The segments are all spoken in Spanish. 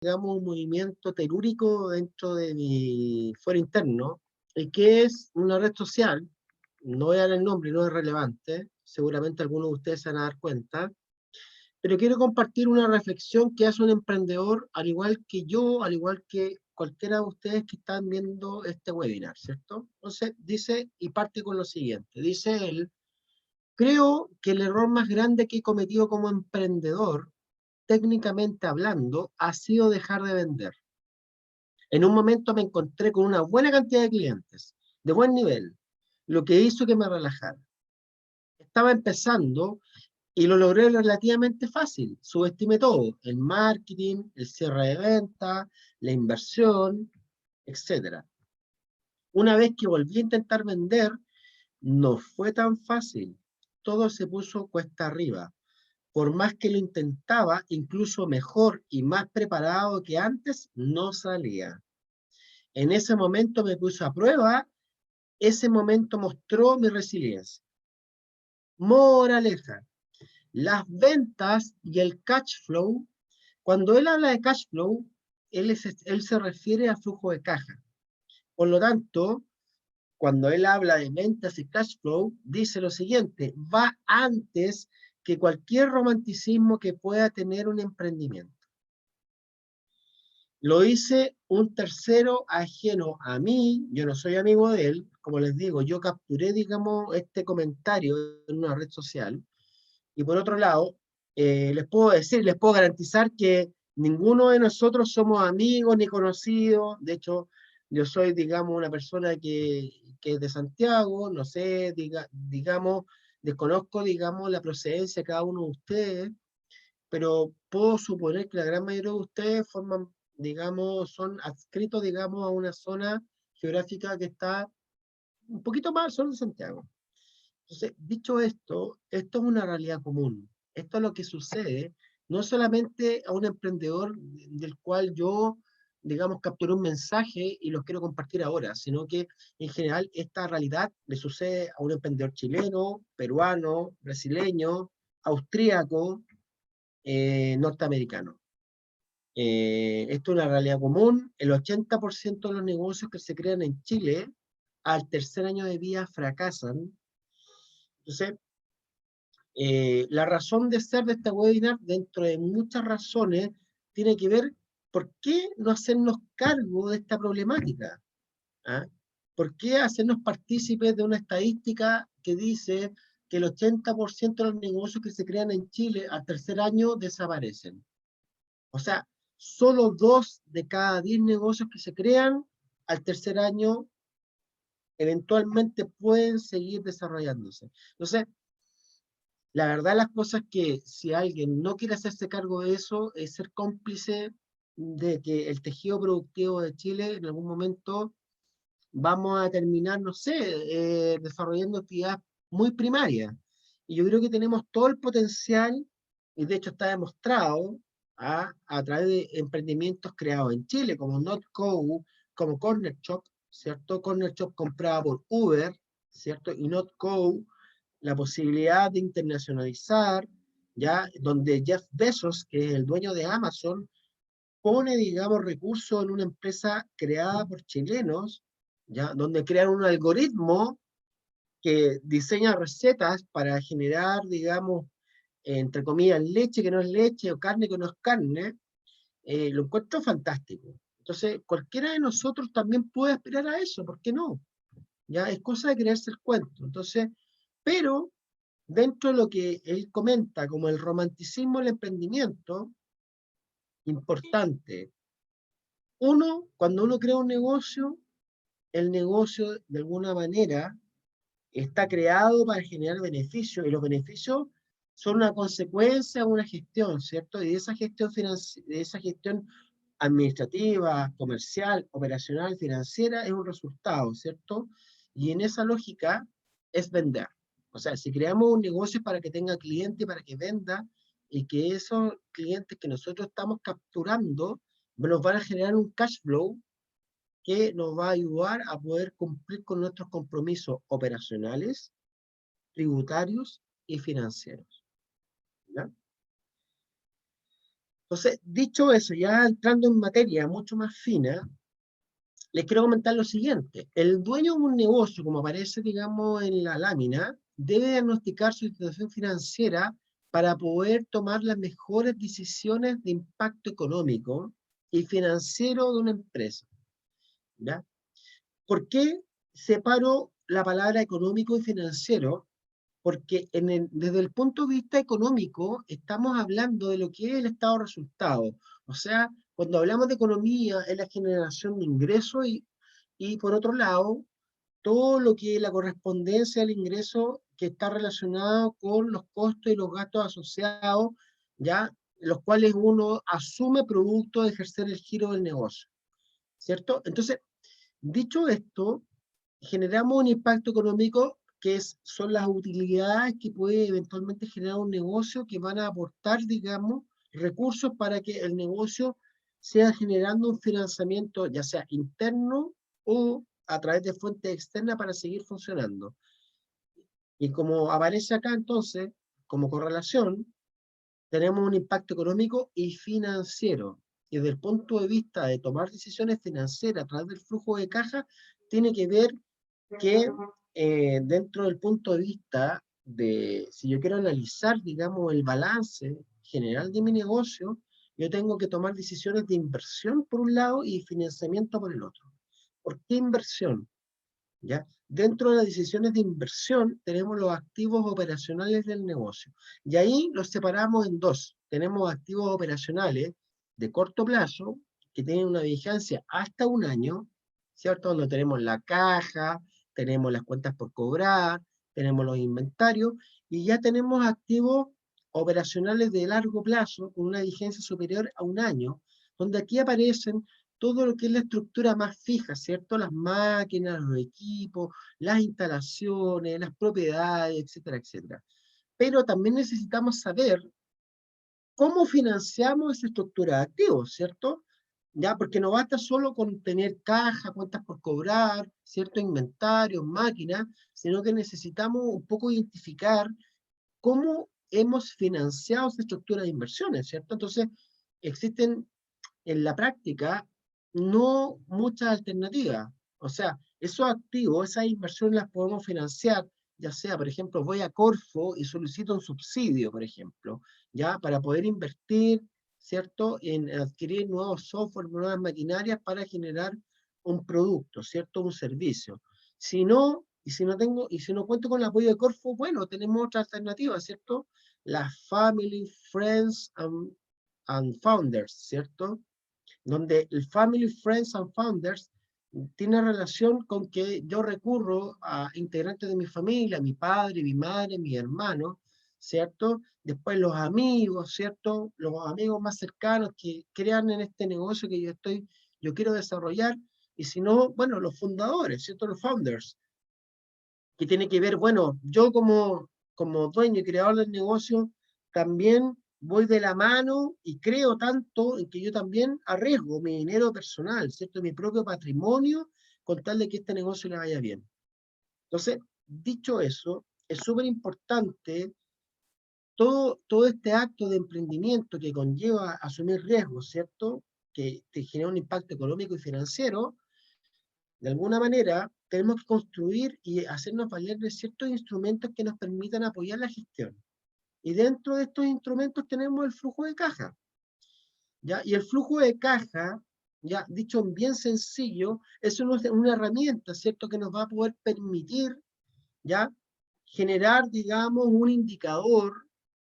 digamos, un movimiento telúrico dentro de mi fuero interno, y que es una red social, no voy a dar el nombre, no es relevante, seguramente algunos de ustedes se van a dar cuenta, pero quiero compartir una reflexión que hace un emprendedor, al igual que yo, al igual que cualquiera de ustedes que están viendo este webinar, ¿cierto? Entonces, dice, y parte con lo siguiente, dice él: creo que el error más grande que he cometido como emprendedor, técnicamente hablando, ha sido dejar de vender. En un momento me encontré con una buena cantidad de clientes, de buen nivel, lo que hizo que me relajara. Estaba empezando y lo logré relativamente fácil. Subestimé todo: el marketing, el cierre de venta, la inversión, etcétera. Una vez que volví a intentar vender, no fue tan fácil. Todo se puso cuesta arriba. Por más que lo intentaba, incluso mejor y más preparado que antes, no salía. En ese momento me puse a prueba, ese momento mostró mi resiliencia. Moraleja: las ventas y el cash flow, cuando él habla de cash flow, él se refiere a flujo de caja. Por lo tanto, cuando él habla de ventas y cash flow, dice lo siguiente: va antes que cualquier romanticismo que pueda tener un emprendimiento. Lo dice un tercero ajeno a mí, yo no soy amigo de él, como les digo, yo capturé, digamos, este comentario en una red social, y por otro lado, les puedo decir, les puedo garantizar que ninguno de nosotros somos amigos ni conocidos. De hecho, yo soy, digamos, una persona que es de Santiago, no sé, digamos, desconozco, digamos, la procedencia de cada uno de ustedes, pero puedo suponer que la gran mayoría de ustedes forman, digamos, son adscritos, digamos, a una zona geográfica que está un poquito más al sur de Santiago. Entonces, dicho esto, esto es una realidad común. Esto es lo que sucede, no solamente a un emprendedor del cual yo, digamos, capturé un mensaje y los quiero compartir ahora, sino que en general esta realidad le sucede a un emprendedor chileno, peruano, brasileño, austríaco, norteamericano. Esto es una realidad común. El 80% de los negocios que se crean en Chile al tercer año de vida fracasan. Entonces, la razón de ser de esta webinar, dentro de muchas razones, tiene que ver por qué no hacernos cargo de esta problemática. ¿Ah? ¿Por qué hacernos partícipes de una estadística que dice que el 80% de los negocios que se crean en Chile al tercer año desaparecen? O sea, solo 2 de cada 10 negocios que se crean al tercer año eventualmente pueden seguir desarrollándose. Entonces, la verdad las cosas es que si alguien no quiere hacerse cargo de eso, es ser cómplice de que el tejido productivo de Chile en algún momento vamos a terminar, no sé, desarrollando actividades muy primarias. Y yo creo que tenemos todo el potencial, y de hecho está demostrado a través de emprendimientos creados en Chile, como NotCo, como Corner Shop, ¿cierto? Corner Shop comprada por Uber, ¿cierto? Y NotCo, la posibilidad de internacionalizar, ¿ya? Donde Jeff Bezos, que es el dueño de Amazon, pone, digamos, recursos en una empresa creada por chilenos, ¿ya? Donde crean un algoritmo que diseña recetas para generar, digamos, entre comillas, leche que no es leche o carne que no es carne. Lo encuentro fantástico. Entonces, cualquiera de nosotros también puede aspirar a eso, ¿por qué no? Ya es cosa de creerse el cuento. Entonces, pero dentro de lo que él comenta como el romanticismo del emprendimiento, importante. Uno, cuando uno crea un negocio, el negocio de alguna manera está creado para generar beneficios, y los beneficios son una consecuencia de una gestión, ¿cierto? Y de esa gestión de esa gestión administrativa, comercial, operacional, financiera, es un resultado, ¿cierto? Y en esa lógica es vender. O sea, si creamos un negocio para que tenga cliente, para que venda, y que esos clientes que nosotros estamos capturando nos van a generar un cash flow que nos va a ayudar a poder cumplir con nuestros compromisos operacionales, tributarios y financieros. ¿Ya? Entonces, dicho eso, ya entrando en materia mucho más fina, les quiero comentar lo siguiente. El dueño de un negocio, como aparece, digamos, en la lámina, debe diagnosticar su situación financiera para poder tomar las mejores decisiones de impacto económico y financiero de una empresa. ¿Ya? ¿Por qué separo la palabra económico y financiero? Porque desde el punto de vista económico estamos hablando de lo que es el estado de resultados. O sea, cuando hablamos de economía es la generación de ingresos y por otro lado, todo lo que es la correspondencia al ingreso que está relacionado con los costos y los gastos asociados, ya los cuales uno asume producto de ejercer el giro del negocio, ¿cierto? Entonces, dicho esto, generamos un impacto económico son las utilidades que puede eventualmente generar un negocio que van a aportar, digamos, recursos para que el negocio sea generando un financiamiento, ya sea interno o a través de fuentes externas para seguir funcionando. Y como aparece acá entonces, como correlación, tenemos un impacto económico y financiero. Y desde el punto de vista de tomar decisiones financieras a través del flujo de caja, tiene que ver que dentro del punto de vista de, si yo quiero analizar, digamos, el balance general de mi negocio, yo tengo que tomar decisiones de inversión por un lado y financiamiento por el otro. ¿Por qué inversión? ¿Ya? Dentro de las decisiones de inversión tenemos los activos operacionales del negocio. Y ahí los separamos en dos. Tenemos activos operacionales de corto plazo, que tienen una vigencia hasta un año, ¿cierto? Donde tenemos la caja, tenemos las cuentas por cobrar, tenemos los inventarios, y ya tenemos activos operacionales de largo plazo, con una vigencia superior a un año, donde aquí aparecen todo lo que es la estructura más fija, ¿cierto? Las máquinas, los equipos, las instalaciones, las propiedades, etcétera, etcétera. Pero también necesitamos saber cómo financiamos esa estructura de activos, ¿cierto? Ya, porque no basta solo con tener caja, cuentas por cobrar, cierto inventario, máquinas, sino que necesitamos un poco identificar cómo hemos financiado esa estructura de inversiones, ¿cierto? Entonces, existen en la práctica no muchas alternativas. O sea, esos activos, esas inversiones las podemos financiar, ya sea, por ejemplo, voy a Corfo y solicito un subsidio, por ejemplo, ya para poder invertir, ¿cierto?, en adquirir nuevos software, nuevas maquinarias para generar un producto, ¿cierto?, un servicio. Si no, y si no cuento con el apoyo de Corfo, bueno, tenemos otra alternativa, ¿cierto? La Family, Friends and Founders, ¿cierto? Donde el Family, Friends and Founders tiene relación con que yo recurro a integrantes de mi familia, mi padre, mi madre, mi hermano, ¿cierto? Después los amigos, ¿cierto? Los amigos más cercanos que crean en este negocio que yo quiero desarrollar, y si no, bueno, los fundadores, ¿cierto? Los founders, que tiene que ver, bueno, yo como dueño y creador del negocio, también voy de la mano y creo tanto en que yo también arriesgo mi dinero personal, ¿cierto? Mi propio patrimonio, con tal de que este negocio le vaya bien. Entonces, dicho eso, es súper importante todo este acto de emprendimiento que conlleva asumir riesgos, ¿cierto? Que te genera un impacto económico y financiero. De alguna manera, tenemos que construir y hacernos valer de ciertos instrumentos que nos permitan apoyar la gestión. Y dentro de estos instrumentos tenemos el flujo de caja, ¿ya? Y el flujo de caja, ya dicho en bien sencillo, es una herramienta, ¿cierto?, que nos va a poder permitir, ¿ya?, generar, digamos, un indicador,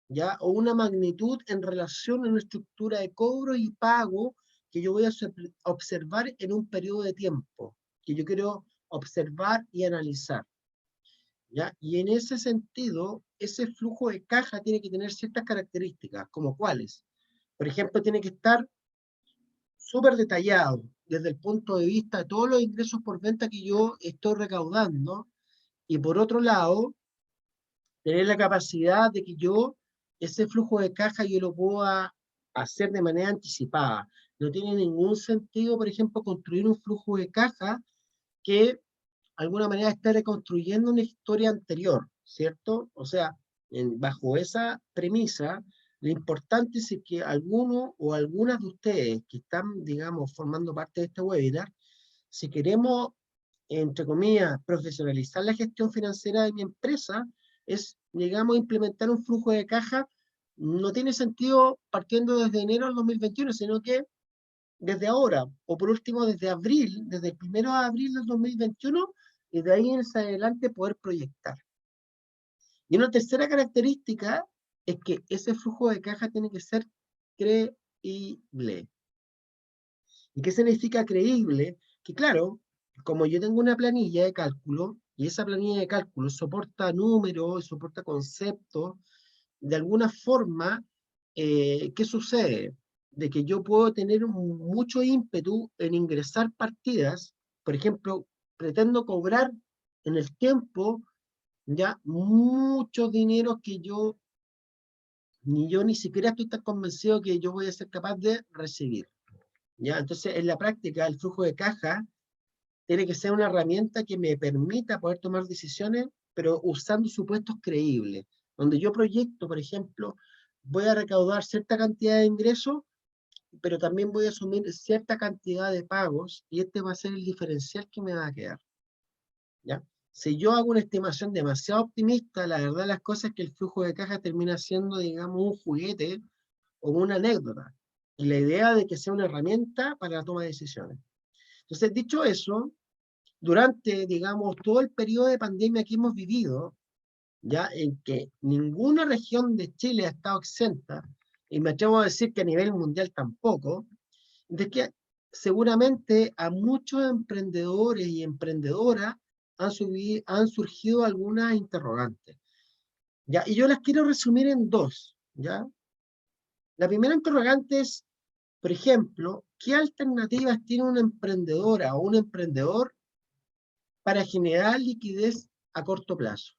¿ya?, o una magnitud en relación a una estructura de cobro y pago que yo voy a observar en un periodo de tiempo, que yo quiero observar y analizar, ¿ya? Y en ese sentido, ese flujo de caja tiene que tener ciertas características, como cuáles. Por ejemplo, tiene que estar súper detallado desde el punto de vista de todos los ingresos por venta que yo estoy recaudando, y por otro lado, tener la capacidad de que ese flujo de caja yo lo pueda hacer de manera anticipada. No tiene ningún sentido, por ejemplo, construir un flujo de caja que de alguna manera esté reconstruyendo una historia anterior, ¿cierto? O sea, bajo esa premisa, Lo importante es que alguno o algunas de ustedes que están, digamos, formando parte de este webinar, si queremos, entre comillas, profesionalizar la gestión financiera de mi empresa, es, digamos, implementar un flujo de caja. No tiene sentido partiendo desde enero del 2021, sino que desde ahora, o por último desde abril, desde el 1 de abril del 2021, y de ahí en adelante poder proyectar. Y una tercera característica es que ese flujo de caja tiene que ser creíble. ¿Y qué significa creíble? Que claro, como yo tengo una planilla de cálculo, y esa planilla de cálculo soporta números, soporta conceptos, de alguna forma, ¿qué sucede? De que yo puedo tener mucho ímpetu en ingresar partidas, por ejemplo, pretendo cobrar en el tiempo ya muchos dineros que yo ni siquiera estoy tan convencido que yo voy a ser capaz de recibir. ¿Ya? Entonces, en la práctica, el flujo de caja tiene que ser una herramienta que me permita poder tomar decisiones, pero usando supuestos creíbles, donde yo proyecto, por ejemplo, voy a recaudar cierta cantidad de ingresos, pero también voy a asumir cierta cantidad de pagos, y este va a ser el diferencial que me va a quedar. ¿Ya? Si yo hago una estimación demasiado optimista, la verdad de las cosas es que el flujo de caja termina siendo, digamos, un juguete o una anécdota. Y la idea de que sea una herramienta para la toma de decisiones. Entonces, dicho eso, durante, digamos, todo el periodo de pandemia que hemos vivido, ya en que ninguna región de Chile ha estado exenta, y me atrevo a decir que a nivel mundial tampoco, de que seguramente a muchos emprendedores y emprendedoras han surgido algunas interrogantes. ¿Ya? Y yo las quiero resumir en dos. ¿Ya? La primera interrogante es, por ejemplo, ¿qué alternativas tiene una emprendedora o un emprendedor para generar liquidez a corto plazo?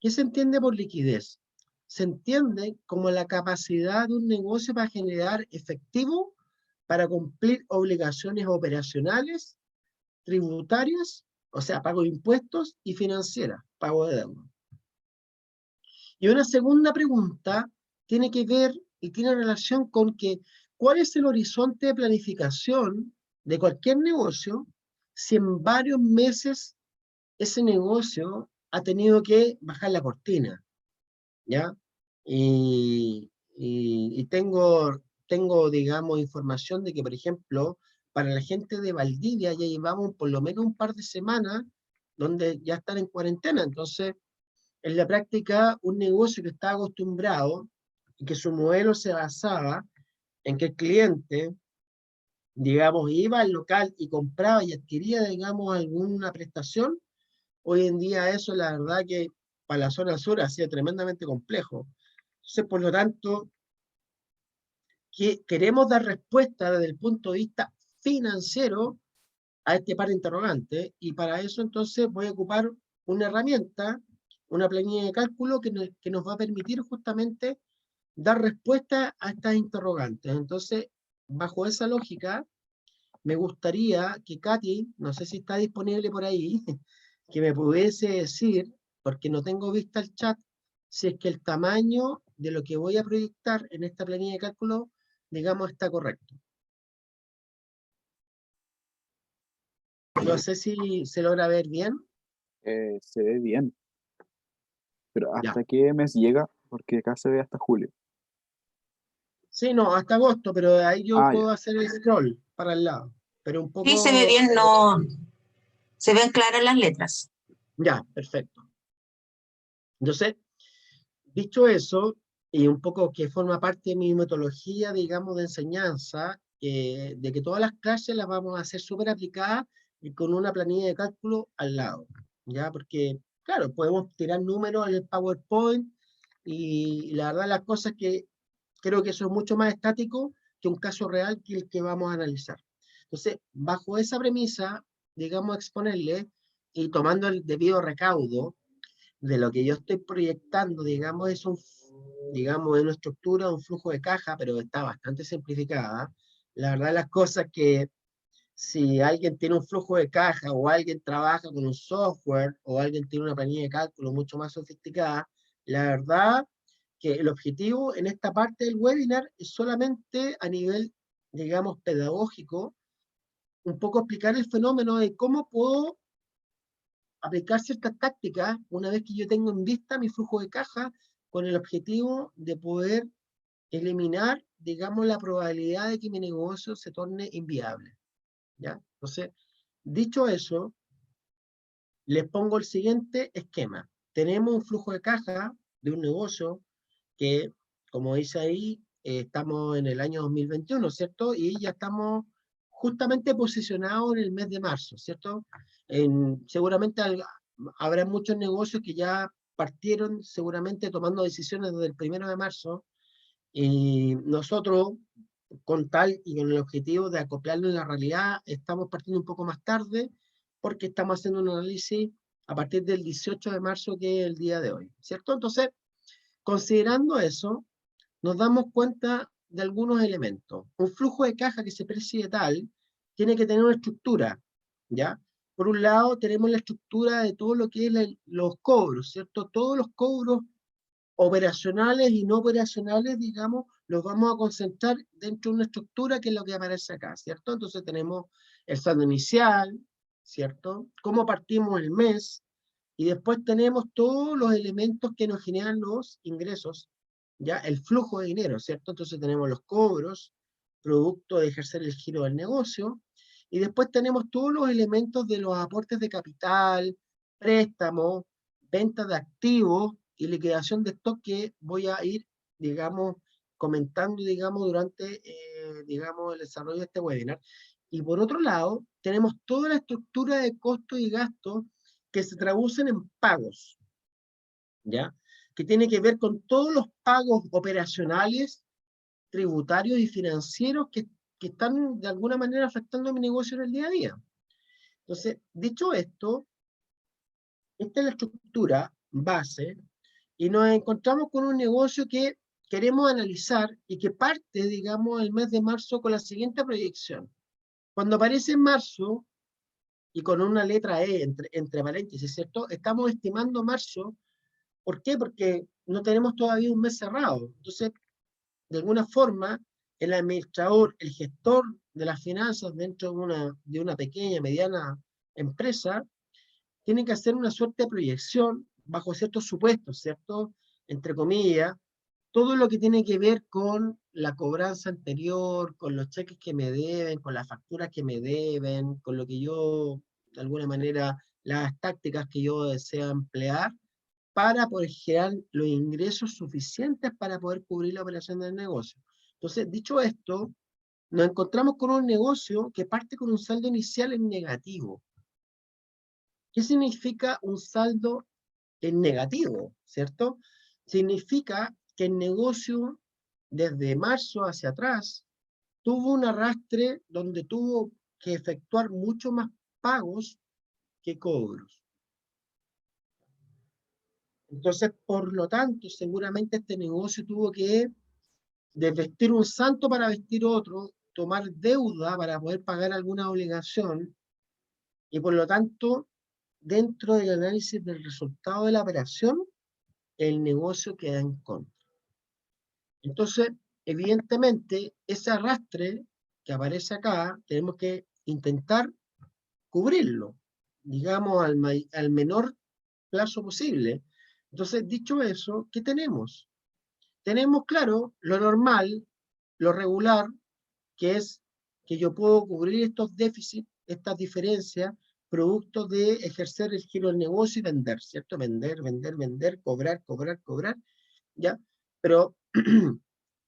¿Qué se entiende por liquidez? Se entiende como la capacidad de un negocio para generar efectivo para cumplir obligaciones operacionales, tributarias, o sea, pago de impuestos, y financieras, pago de deuda. Y una segunda pregunta tiene que ver y tiene relación con que, ¿cuál es el horizonte de planificación de cualquier negocio si en varios meses ese negocio ha tenido que bajar la cortina? ¿Ya? Y tengo, digamos, información de que, por ejemplo, para la gente de Valdivia ya llevamos por lo menos un par de semanas donde ya están en cuarentena. Entonces, en la práctica, un negocio que estaba acostumbrado y que su modelo se basaba en que el cliente, digamos, iba al local y compraba y adquiría, digamos, alguna prestación, hoy en día eso, la verdad que para la zona sur ha sido tremendamente complejo. Entonces, por lo tanto, queremos dar respuesta desde el punto de vista financiero a este par de interrogantes, y para eso entonces voy a ocupar una herramienta, una planilla de cálculo que nos va a permitir justamente dar respuesta a estas interrogantes. Entonces, bajo esa lógica, me gustaría que Katy, no sé si está disponible por ahí, que me pudiese decir, porque no tengo vista el chat, si es que el tamaño de lo que voy a proyectar en esta planilla de cálculo, digamos, está correcto. No sé si se logra ver bien. Se ve bien, pero Ya. ¿hasta qué mes llega? Porque acá se ve hasta julio. Sí, no, hasta agosto, pero de ahí yo Ah, ya. puedo hacer el scroll para el lado. Pero un Sí, se ve poco... bien, no, se ven claras las letras. Ya, perfecto. Entonces, dicho eso, y un poco que forma parte de mi metodología, digamos, de enseñanza, de que todas las clases las vamos a hacer súper aplicadas y con una planilla de cálculo al lado, ¿ya? Porque, claro, podemos tirar números en el PowerPoint, y la verdad las cosas que creo que eso es mucho más estático que un caso real que el que vamos a analizar. Entonces, bajo esa premisa, digamos, exponerle y tomando el debido recaudo, de lo que yo estoy proyectando, digamos, digamos, es una estructura, un flujo de caja, pero está bastante simplificada. La verdad, las cosas que si alguien tiene un flujo de caja o alguien trabaja con un software o alguien tiene una planilla de cálculo mucho más sofisticada, la verdad que el objetivo en esta parte del webinar es solamente a nivel, digamos, pedagógico, un poco explicar el fenómeno de cómo puedo aplicar ciertas tácticas una vez que yo tengo en vista mi flujo de caja con el objetivo de poder eliminar, digamos, la probabilidad de que mi negocio se torne inviable, ¿ya? Entonces, dicho eso, les pongo el siguiente esquema. Tenemos un flujo de caja de un negocio que, como dice ahí, estamos en el año 2021, ¿cierto? Y ya estamos justamente posicionados en el mes de marzo, ¿cierto? Seguramente habrá muchos negocios que ya partieron seguramente tomando decisiones desde el 1 de marzo, y nosotros, con tal y con el objetivo de acoplarlo en la realidad, estamos partiendo un poco más tarde porque estamos haciendo un análisis a partir del 18 de marzo, que es el día de hoy, ¿cierto? Entonces, considerando eso, nos damos cuenta de algunos elementos. Un flujo de caja que se precie tal tiene que tener una estructura, ¿ya? Por un lado, tenemos la estructura de todo lo que es los cobros, ¿cierto? Todos los cobros operacionales y no operacionales, digamos, los vamos a concentrar dentro de una estructura que es lo que aparece acá, ¿cierto? Entonces tenemos el saldo inicial, ¿cierto? Cómo partimos el mes, y después tenemos todos los elementos que nos generan los ingresos, ya el flujo de dinero, ¿cierto? Entonces tenemos los cobros, producto de ejercer el giro del negocio, y después tenemos todos los elementos de los aportes de capital, préstamos, ventas de activos y liquidación de stock, que voy a ir, digamos, comentando, digamos, durante, digamos, el desarrollo de este webinar. Y por otro lado, tenemos toda la estructura de costos y gastos que se traducen en pagos, ¿ya? Que tiene que ver con todos los pagos operacionales, tributarios y financieros que están de alguna manera afectando a mi negocio en el día a día. Entonces, dicho esto, esta es la estructura base, y nos encontramos con un negocio que queremos analizar y que parte, digamos, el mes de marzo con la siguiente proyección. Cuando aparece en marzo, y con una letra E entre paréntesis, ¿cierto? Estamos estimando marzo. ¿Por qué? Porque no tenemos todavía un mes cerrado. Entonces, de alguna forma, el administrador, el gestor de las finanzas dentro de una pequeña, mediana empresa, tiene que hacer una suerte de proyección bajo ciertos supuestos, ¿cierto? Entre comillas, todo lo que tiene que ver con la cobranza anterior, con los cheques que me deben, con las facturas que me deben, con lo que yo, de alguna manera, las tácticas que yo deseo emplear para poder generar los ingresos suficientes para poder cubrir la operación del negocio. Entonces, dicho esto, nos encontramos con un negocio que parte con un saldo inicial en negativo. ¿Qué significa un saldo en negativo? ¿Cierto? Significa que el negocio, desde marzo hacia atrás, tuvo un arrastre donde tuvo que efectuar mucho más pagos que cobros. Entonces, por lo tanto, seguramente este negocio tuvo que desvestir un santo para vestir otro, tomar deuda para poder pagar alguna obligación, y por lo tanto, dentro del análisis del resultado de la operación, el negocio queda en contra. Entonces, evidentemente, ese arrastre que aparece acá, tenemos que intentar cubrirlo, digamos, al menor plazo posible. Entonces, dicho eso, ¿qué tenemos? Tenemos, claro, lo normal, lo regular, que es que yo puedo cubrir estos déficits, estas diferencias, producto de ejercer el giro del negocio y vender, ¿cierto? Vender, vender, vender, cobrar, cobrar, cobrar, ¿ya? Pero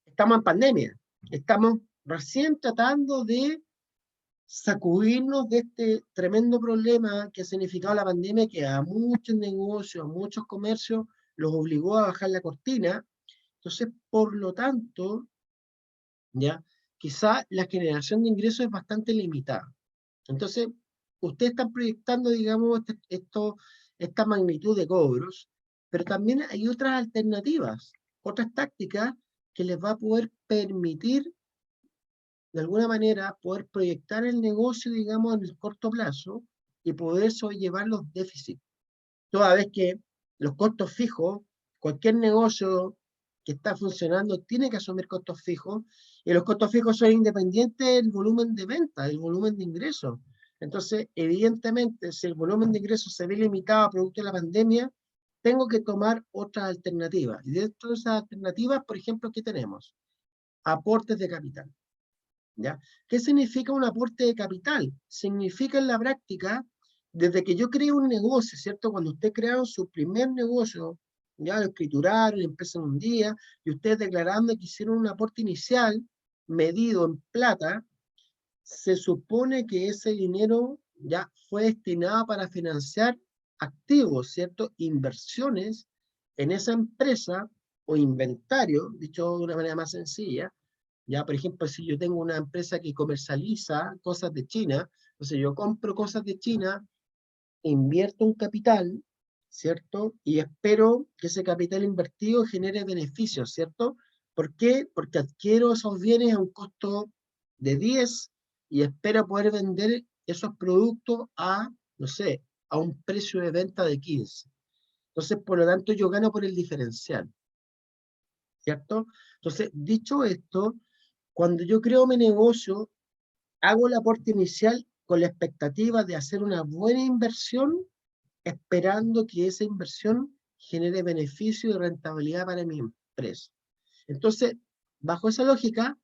estamos en pandemia, estamos recién tratando de sacudirnos de este tremendo problema que ha significado la pandemia, que a muchos negocios, a muchos comercios, los obligó a bajar la cortina. Entonces, por lo tanto, ¿ya? Quizá la generación de ingresos es bastante limitada. Entonces, ustedes están proyectando, digamos, esta magnitud de cobros, pero también hay otras alternativas, otras tácticas que les va a poder permitir, de alguna manera, poder proyectar el negocio, digamos, en el corto plazo y poder sobrellevar los déficits. Toda vez que los costos fijos, cualquier negocio que está funcionando tiene que asumir costos fijos, y los costos fijos son independientes del volumen de venta, del volumen de ingresos. Entonces, evidentemente, si el volumen de ingresos se ve limitado a producto de la pandemia, tengo que tomar otras alternativas. Y dentro de esas alternativas, por ejemplo, ¿qué tenemos? Aportes de capital. ¿Ya? ¿Qué significa un aporte de capital? Significa en la práctica, desde que yo creo un negocio, ¿cierto? Cuando usted crearon su primer negocio, ya lo escrituraron, empiezan un día, y ustedes declarando que hicieron un aporte inicial medido en plata, se supone que ese dinero ya fue destinado para financiar activos, ¿cierto? Inversiones en esa empresa o inventario, dicho de una manera más sencilla. Ya, por ejemplo, si yo tengo una empresa que comercializa cosas de China, entonces yo compro cosas de China, invierto un capital, ¿cierto? Y espero que ese capital invertido genere beneficios, ¿cierto? ¿Por qué? Porque adquiero esos bienes a un costo de 10 y espero poder vender esos productos a, no sé, a un precio de venta de 15. Entonces, por lo tanto, yo gano por el diferencial, ¿cierto? Entonces, dicho esto, cuando yo creo mi negocio, hago el aporte inicial con la expectativa de hacer una buena inversión, esperando que esa inversión genere beneficio y rentabilidad para mi empresa. Entonces, bajo esa lógica,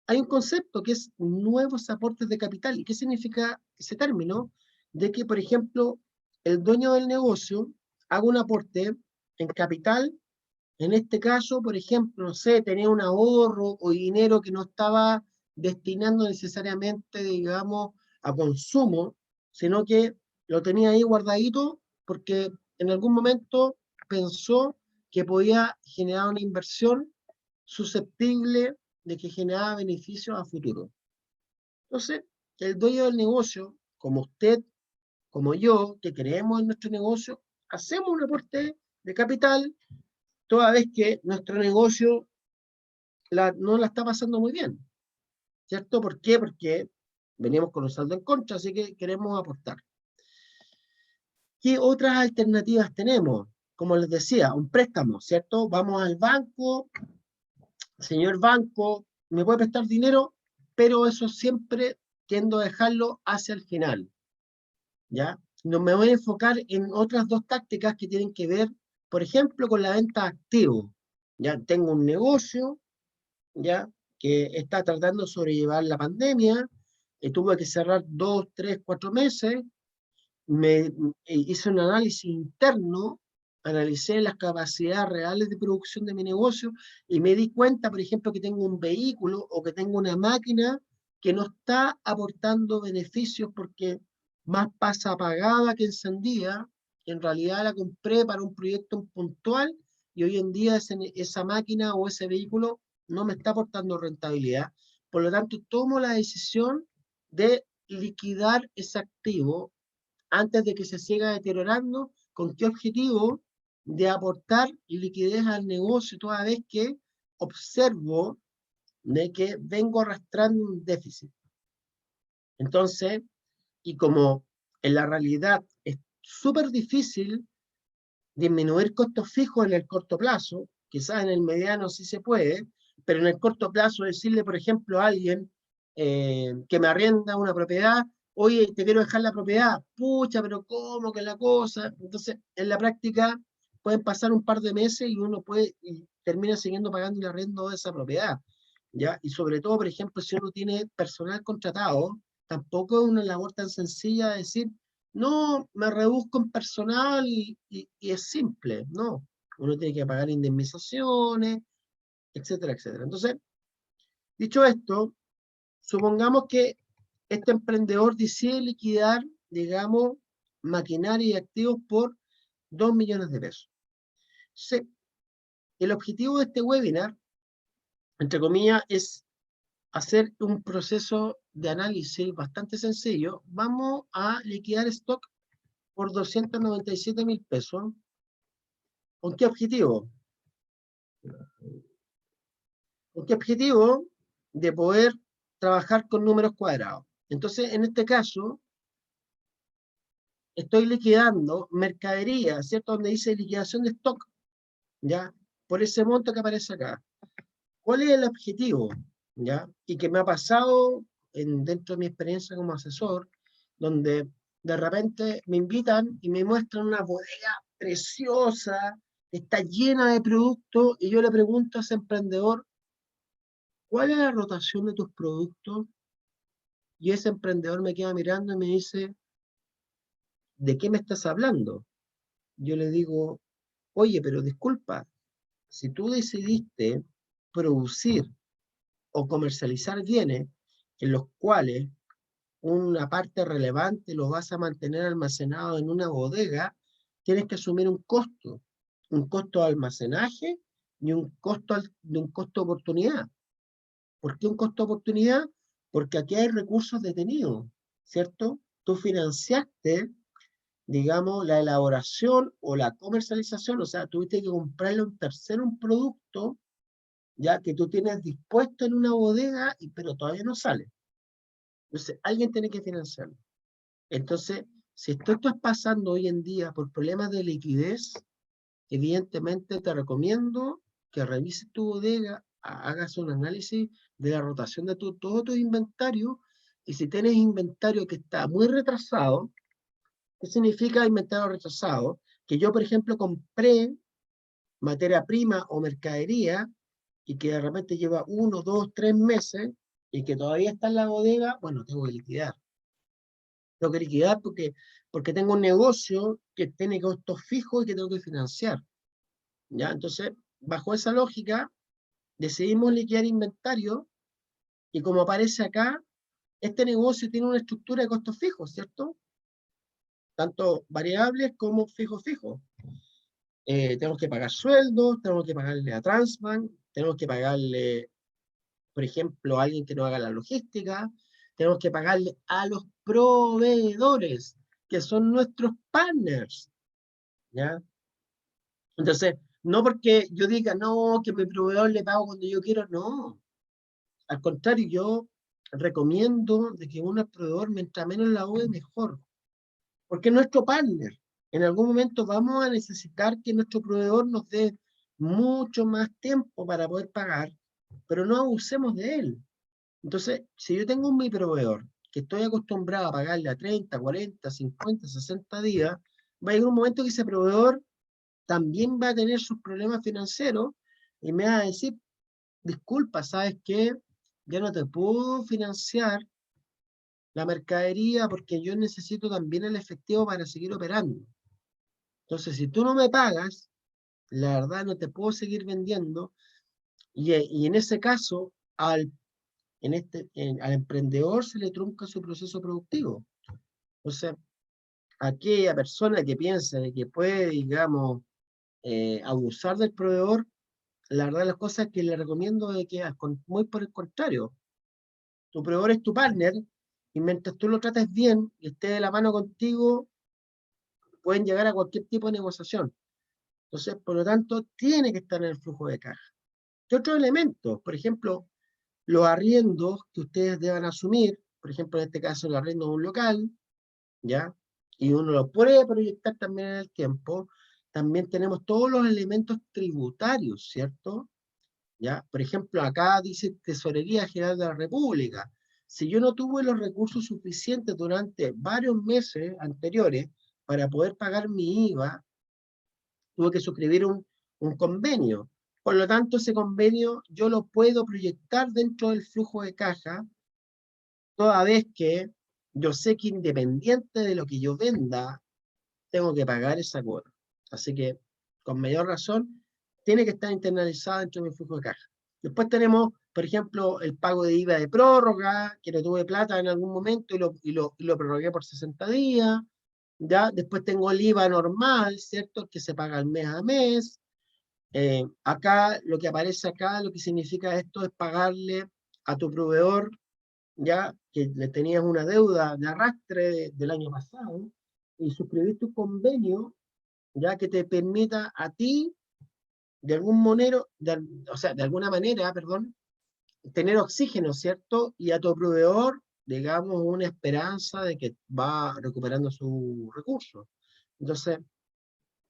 hay un concepto que es nuevos aportes de capital. ¿Y qué significa ese término? De que, por ejemplo, el dueño del negocio haga un aporte en capital. En este caso, por ejemplo, no sé, tenía un ahorro o dinero que no estaba destinando necesariamente, digamos, a consumo, sino que lo tenía ahí guardadito porque en algún momento pensó que podía generar una inversión susceptible de que generaba beneficios a futuro. Entonces, el dueño del negocio, como usted, como yo, que creemos en nuestro negocio, hacemos un aporte de capital toda vez que nuestro negocio no la está pasando muy bien, ¿cierto? ¿Por qué? Porque veníamos con un saldo en contra, así que queremos aportar. ¿Qué otras alternativas tenemos? Como les decía, un préstamo, ¿cierto? Vamos al banco, señor banco, ¿me puede prestar dinero? Pero eso siempre tiendo a dejarlo hacia el final, ¿ya? No me voy a enfocar en otras dos tácticas que tienen que ver, por ejemplo, con la venta de activos. Ya tengo un negocio, ya, que está tratando de sobrellevar la pandemia, tuve que cerrar 2, 3, 4 meses, hice un análisis interno, analicé las capacidades reales de producción de mi negocio y me di cuenta, por ejemplo, que tengo un vehículo o que tengo una máquina que no está aportando beneficios porque más pasa apagada que encendida. En realidad la compré para un proyecto puntual y hoy en día esa máquina o ese vehículo no me está aportando rentabilidad. Por lo tanto, tomo la decisión de liquidar ese activo antes de que se siga deteriorando. ¿Con qué objetivo? De aportar liquidez al negocio toda vez que observo de que vengo arrastrando un déficit. Entonces, y como en la realidad es súper difícil disminuir costos fijos en el corto plazo, quizás en el mediano sí se puede, pero en el corto plazo decirle, por ejemplo, a alguien que me arrienda una propiedad, oye, te quiero dejar la propiedad, pucha, pero ¿cómo que la cosa? Entonces, en la práctica pueden pasar un par de meses y uno puede, y termina siguiendo pagando el arriendo de esa propiedad, ¿ya? Y sobre todo, por ejemplo, si uno tiene personal contratado, tampoco es una labor tan sencilla de decir, no, me reduzco en personal y es simple, no. Uno tiene que pagar indemnizaciones, etcétera, etcétera. Entonces, dicho esto, supongamos que este emprendedor decide liquidar, digamos, maquinaria y activos por 2 millones de pesos. Entonces, el objetivo de este webinar, entre comillas, es hacer un proceso de análisis bastante sencillo. Vamos a liquidar stock por 297.000 pesos. ¿Con qué objetivo? ¿Con qué objetivo? De poder trabajar con números cuadrados. Entonces, en este caso, estoy liquidando mercadería, ¿cierto? Donde dice liquidación de stock, ¿ya? por ese monto que aparece acá. ¿Cuál es el objetivo? ¿Ya? Y que me ha pasado dentro de mi experiencia como asesor, donde de repente me invitan y me muestran una bodega preciosa, está llena de productos, y yo le pregunto a ese emprendedor, ¿cuál es la rotación de tus productos? Y ese emprendedor me queda mirando y me dice, ¿de qué me estás hablando? Yo le digo, oye, pero disculpa, si tú decidiste producir o comercializar bienes en los cuales una parte relevante lo vas a mantener almacenado en una bodega, tienes que asumir un costo de almacenaje y un costo de oportunidad. ¿Por qué un costo de oportunidad? Porque aquí hay recursos detenidos, ¿cierto? Tú financiaste, digamos, la elaboración o la comercialización, o sea, tuviste que comprarle a un tercero un producto, ya que tú tienes dispuesto en una bodega, pero todavía no sale. Entonces, alguien tiene que financiarlo. Entonces, si esto estás pasando hoy en día por problemas de liquidez, evidentemente te recomiendo que revises tu bodega, hagas un análisis de la rotación de todo tu inventario, y si tienes inventario que está muy retrasado, ¿qué significa inventario retrasado? Que yo, por ejemplo, compré materia prima o mercadería y que de repente lleva 1, 2, 3 meses y que todavía está en la bodega, bueno, tengo que liquidar. Tengo que liquidar porque tengo un negocio que tiene costos fijos y que tengo que financiar. ¿Ya? Entonces, bajo esa lógica, decidimos liquidar inventario y como aparece acá, este negocio tiene una estructura de costos fijos, ¿cierto? Tanto variables como fijos. Tenemos que pagar sueldos, tenemos que pagarle a Transbank, tenemos que pagarle, por ejemplo, a alguien que nos haga la logística, tenemos que pagarle a los proveedores, que son nuestros partners, ¿ya? Entonces, no porque yo diga, no, que mi proveedor le pago cuando yo quiero, no. Al contrario, yo recomiendo de que un proveedor, mientras menos la UE, mejor. Porque es nuestro partner. En algún momento vamos a necesitar que nuestro proveedor nos dé mucho más tiempo para poder pagar, pero no abusemos de él. Entonces, si yo tengo mi proveedor que estoy acostumbrado a pagarle a 30, 40, 50, 60 días, va a llegar un momento que ese proveedor también va a tener sus problemas financieros y me va a decir, disculpa, ¿sabes qué? Ya no te puedo financiar la mercadería porque yo necesito también el efectivo para seguir operando. Entonces, si tú no me pagas, la verdad no te puedo seguir vendiendo y en ese caso, al emprendedor se le trunca su proceso productivo. O sea, aquella persona que piensa de que puede, digamos, abusar del proveedor, la verdad de las cosas es que le recomiendo de que muy por el contrario, tu proveedor es tu partner y mientras tú lo trates bien y esté de la mano contigo, pueden llegar a cualquier tipo de negociación. Entonces, por lo tanto, tiene que estar en el flujo de caja. ¿Qué otros elementos? Por ejemplo, los arriendos que ustedes deban asumir, por ejemplo, en este caso el arriendo de un local, ¿ya? Y uno lo puede proyectar también en el tiempo. También tenemos todos los elementos tributarios, ¿cierto? ¿Ya? Por ejemplo, acá dice Tesorería General de la República. Si yo no tuve los recursos suficientes durante varios meses anteriores para poder pagar mi IVA, tuve que suscribir un convenio. Por lo tanto, ese convenio yo lo puedo proyectar dentro del flujo de caja, toda vez que yo sé que independiente de lo que yo venda, tengo que pagar esa cuota. Así que, con mayor razón, tiene que estar internalizada dentro de mi flujo de caja. Después tenemos, por ejemplo, el pago de IVA de prórroga, que no tuve plata en algún momento y lo prorrogué por 60 días. ¿Ya? Después tengo el IVA normal, ¿cierto? Que se paga mes a mes. Acá, lo que aparece acá, lo que significa esto es pagarle a tu proveedor, ya que le tenías una deuda de arrastre del año pasado, y suscribiste un convenio, ya que te permita a ti, de algún monero, o sea, de alguna manera, perdón, tener oxígeno, ¿cierto? Y a tu proveedor, digamos, una esperanza de que va recuperando su recurso. Entonces,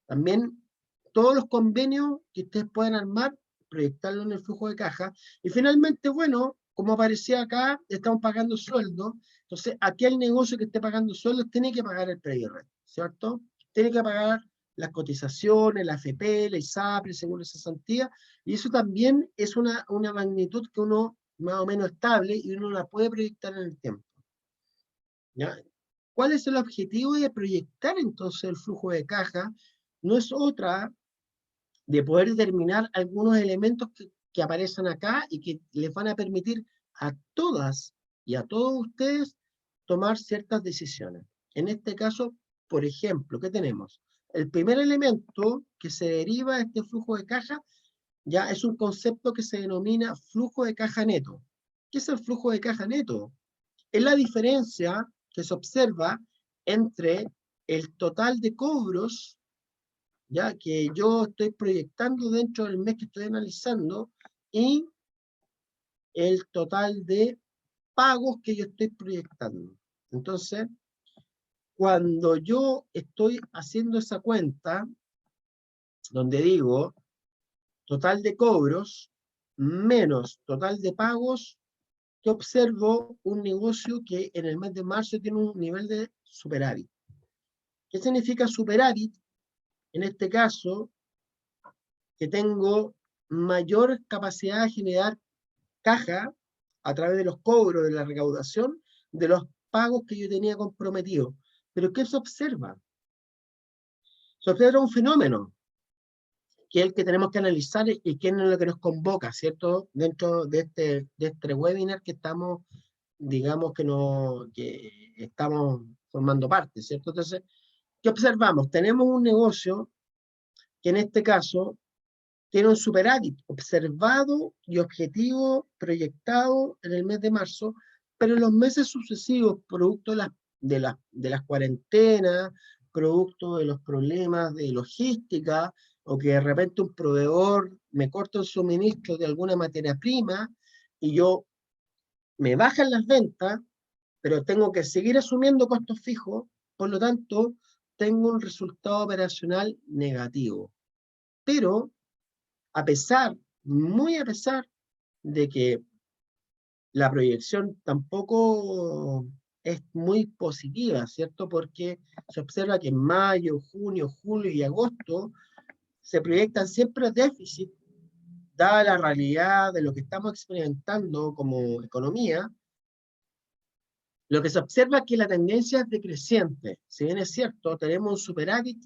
también todos los convenios que ustedes puedan armar, proyectarlo en el flujo de caja, y finalmente, bueno, como aparecía acá, estamos pagando sueldo, entonces aquel negocio que esté pagando sueldos tiene que pagar el previo rent, ¿cierto? Tiene que pagar las cotizaciones, la AFP, la ISAPRE, el seguro de cesantía, y eso también es una magnitud que uno más o menos estable y uno la puede proyectar en el tiempo. ¿Ya? ¿Cuál es el objetivo de proyectar entonces el flujo de caja? No es otra de poder determinar algunos elementos que aparecen acá y que les van a permitir a todas y a todos ustedes tomar ciertas decisiones. En este caso, por ejemplo, ¿qué tenemos? El primer elemento que se deriva de este flujo de caja ya es un concepto que se denomina flujo de caja neto. ¿Qué es el flujo de caja neto? Es la diferencia que se observa entre el total de cobros, ya que yo estoy proyectando dentro del mes que estoy analizando, y el total de pagos que yo estoy proyectando. Entonces, cuando yo estoy haciendo esa cuenta, donde digo total de cobros menos total de pagos, yo observo un negocio que en el mes de marzo tiene un nivel de superávit. ¿Qué significa superávit? En este caso, que tengo mayor capacidad de generar caja a través de los cobros, de la recaudación, de los pagos que yo tenía comprometidos. Pero ¿qué se observa? Se observa un fenómeno, que es el que tenemos que analizar y que es lo que nos convoca, ¿cierto? Dentro de este webinar que estamos, digamos que estamos formando parte, ¿cierto? Entonces, ¿qué observamos? Tenemos un negocio que en este caso tiene un superávit observado y objetivo proyectado en el mes de marzo, pero en los meses sucesivos, producto de las cuarentenas, producto de los problemas de logística, o que de repente un proveedor me corta el suministro de alguna materia prima y yo me bajan las ventas, pero tengo que seguir asumiendo costos fijos, por lo tanto, tengo un resultado operacional negativo. Pero a pesar, muy a pesar de que la proyección tampoco es muy positiva, ¿cierto? Porque se observa que en mayo, junio, julio y agosto se proyectan siempre déficit, dada la realidad de lo que estamos experimentando como economía. Lo que se observa es que la tendencia es decreciente. Si bien es cierto, tenemos un superávit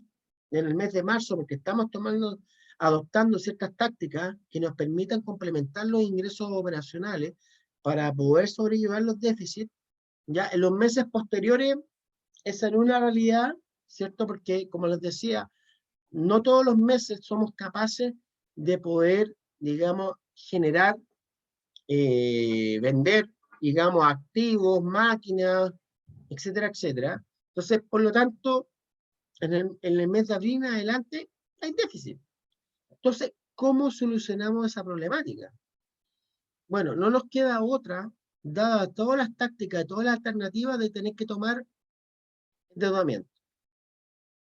en el mes de marzo porque estamos adoptando ciertas tácticas que nos permitan complementar los ingresos operacionales para poder sobrellevar los déficits. Ya en los meses posteriores, esa no es una realidad, ¿cierto? Porque, como les decía, no todos los meses somos capaces de poder, digamos, generar, vender, digamos, activos, máquinas, etcétera, etcétera. Entonces, por lo tanto, en el mes de abril en adelante hay déficit. Entonces, ¿cómo solucionamos esa problemática? Bueno, no nos queda otra, dadas todas las tácticas, todas las alternativas, de tener que tomar endeudamiento.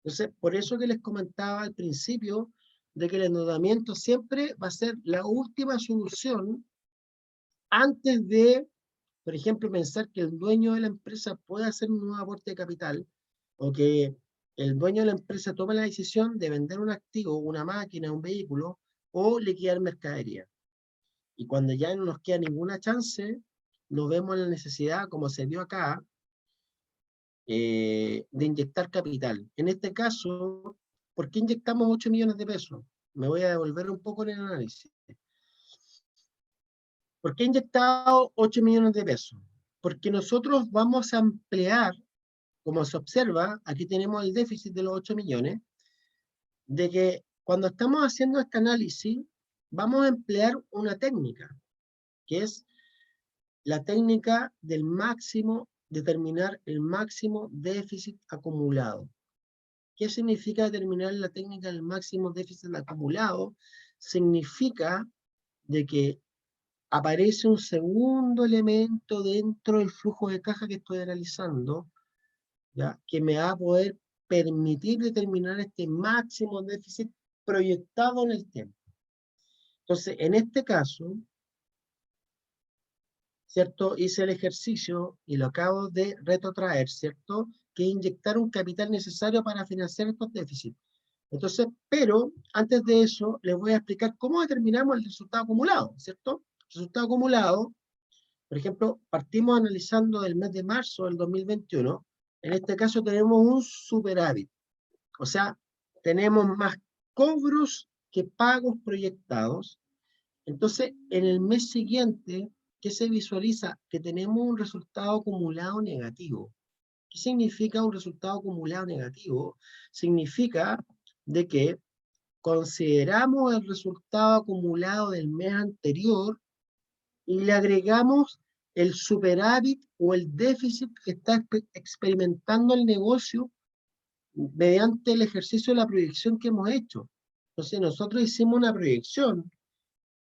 Entonces, por eso que les comentaba al principio, de que el endeudamiento siempre va a ser la última solución antes de, por ejemplo, pensar que el dueño de la empresa puede hacer un nuevo aporte de capital, o que el dueño de la empresa tome la decisión de vender un activo, una máquina, un vehículo, o liquidar mercadería. Y cuando ya no nos queda ninguna chance, nos vemos en la necesidad, como se vio acá, de inyectar capital. En este caso, ¿por qué inyectamos 8 millones de pesos? Me voy a devolver un poco en el análisis. ¿Por qué he inyectado 8 millones de pesos? Porque nosotros vamos a emplear, como se observa, aquí tenemos el déficit de los 8 millones, de que cuando estamos haciendo este análisis, vamos a emplear una técnica, que es la técnica del máximo, determinar el máximo déficit acumulado. ¿Qué significa determinar la técnica del máximo déficit acumulado? Significa de que aparece un segundo elemento dentro del flujo de caja que estoy analizando, ¿ya? Que me va a poder permitir determinar este máximo déficit proyectado en el tiempo. Entonces, en este caso, ¿cierto? Hice el ejercicio y lo acabo de retrotraer, ¿cierto? Que inyectar un capital necesario para financiar estos déficits. Entonces, pero antes de eso, les voy a explicar cómo determinamos el resultado acumulado, ¿cierto? El resultado acumulado, por ejemplo, partimos analizando del mes de marzo del 2021. En este caso tenemos un superávit. O sea, tenemos más cobros que pagos proyectados. Entonces, en el mes siguiente, ¿qué se visualiza? Que tenemos un resultado acumulado negativo. ¿Qué significa un resultado acumulado negativo? Significa de que consideramos el resultado acumulado del mes anterior y le agregamos el superávit o el déficit que está experimentando el negocio mediante el ejercicio de la proyección que hemos hecho. Entonces nosotros hicimos una proyección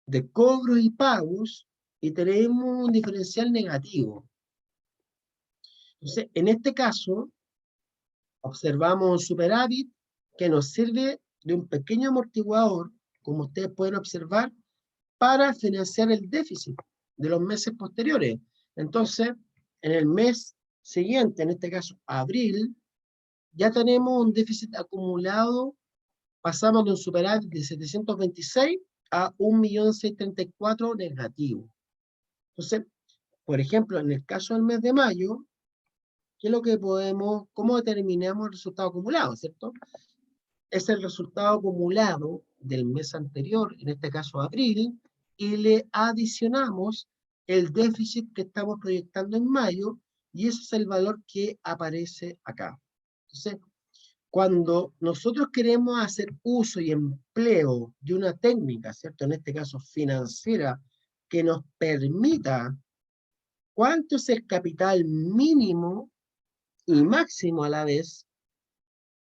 de cobros y pagos y tenemos un diferencial negativo. Entonces, en este caso, observamos un superávit que nos sirve de un pequeño amortiguador, como ustedes pueden observar, para financiar el déficit de los meses posteriores. Entonces, en el mes siguiente, en este caso abril, ya tenemos un déficit acumulado, pasamos de un superávit de 726 a 1.634.000 negativo. Entonces, por ejemplo, en el caso del mes de mayo, ¿qué es lo que podemos, cómo determinamos el resultado acumulado, cierto? Es el resultado acumulado del mes anterior, en este caso abril, y le adicionamos el déficit que estamos proyectando en mayo, y ese es el valor que aparece acá. Entonces, cuando nosotros queremos hacer uso y empleo de una técnica, ¿cierto? En este caso financiera, que nos permita cuánto es el capital mínimo y máximo a la vez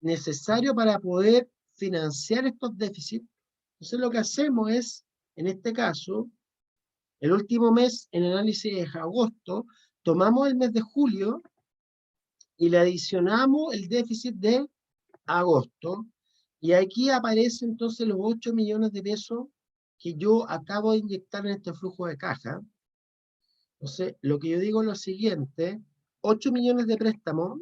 necesario para poder financiar estos déficits. Entonces lo que hacemos es, en este caso, el último mes, en el análisis de agosto, tomamos el mes de julio y le adicionamos el déficit de agosto, y aquí aparecen entonces los 8 millones de pesos que yo acabo de inyectar en este flujo de caja. Entonces, lo que yo digo es lo siguiente: 8 millones de préstamos,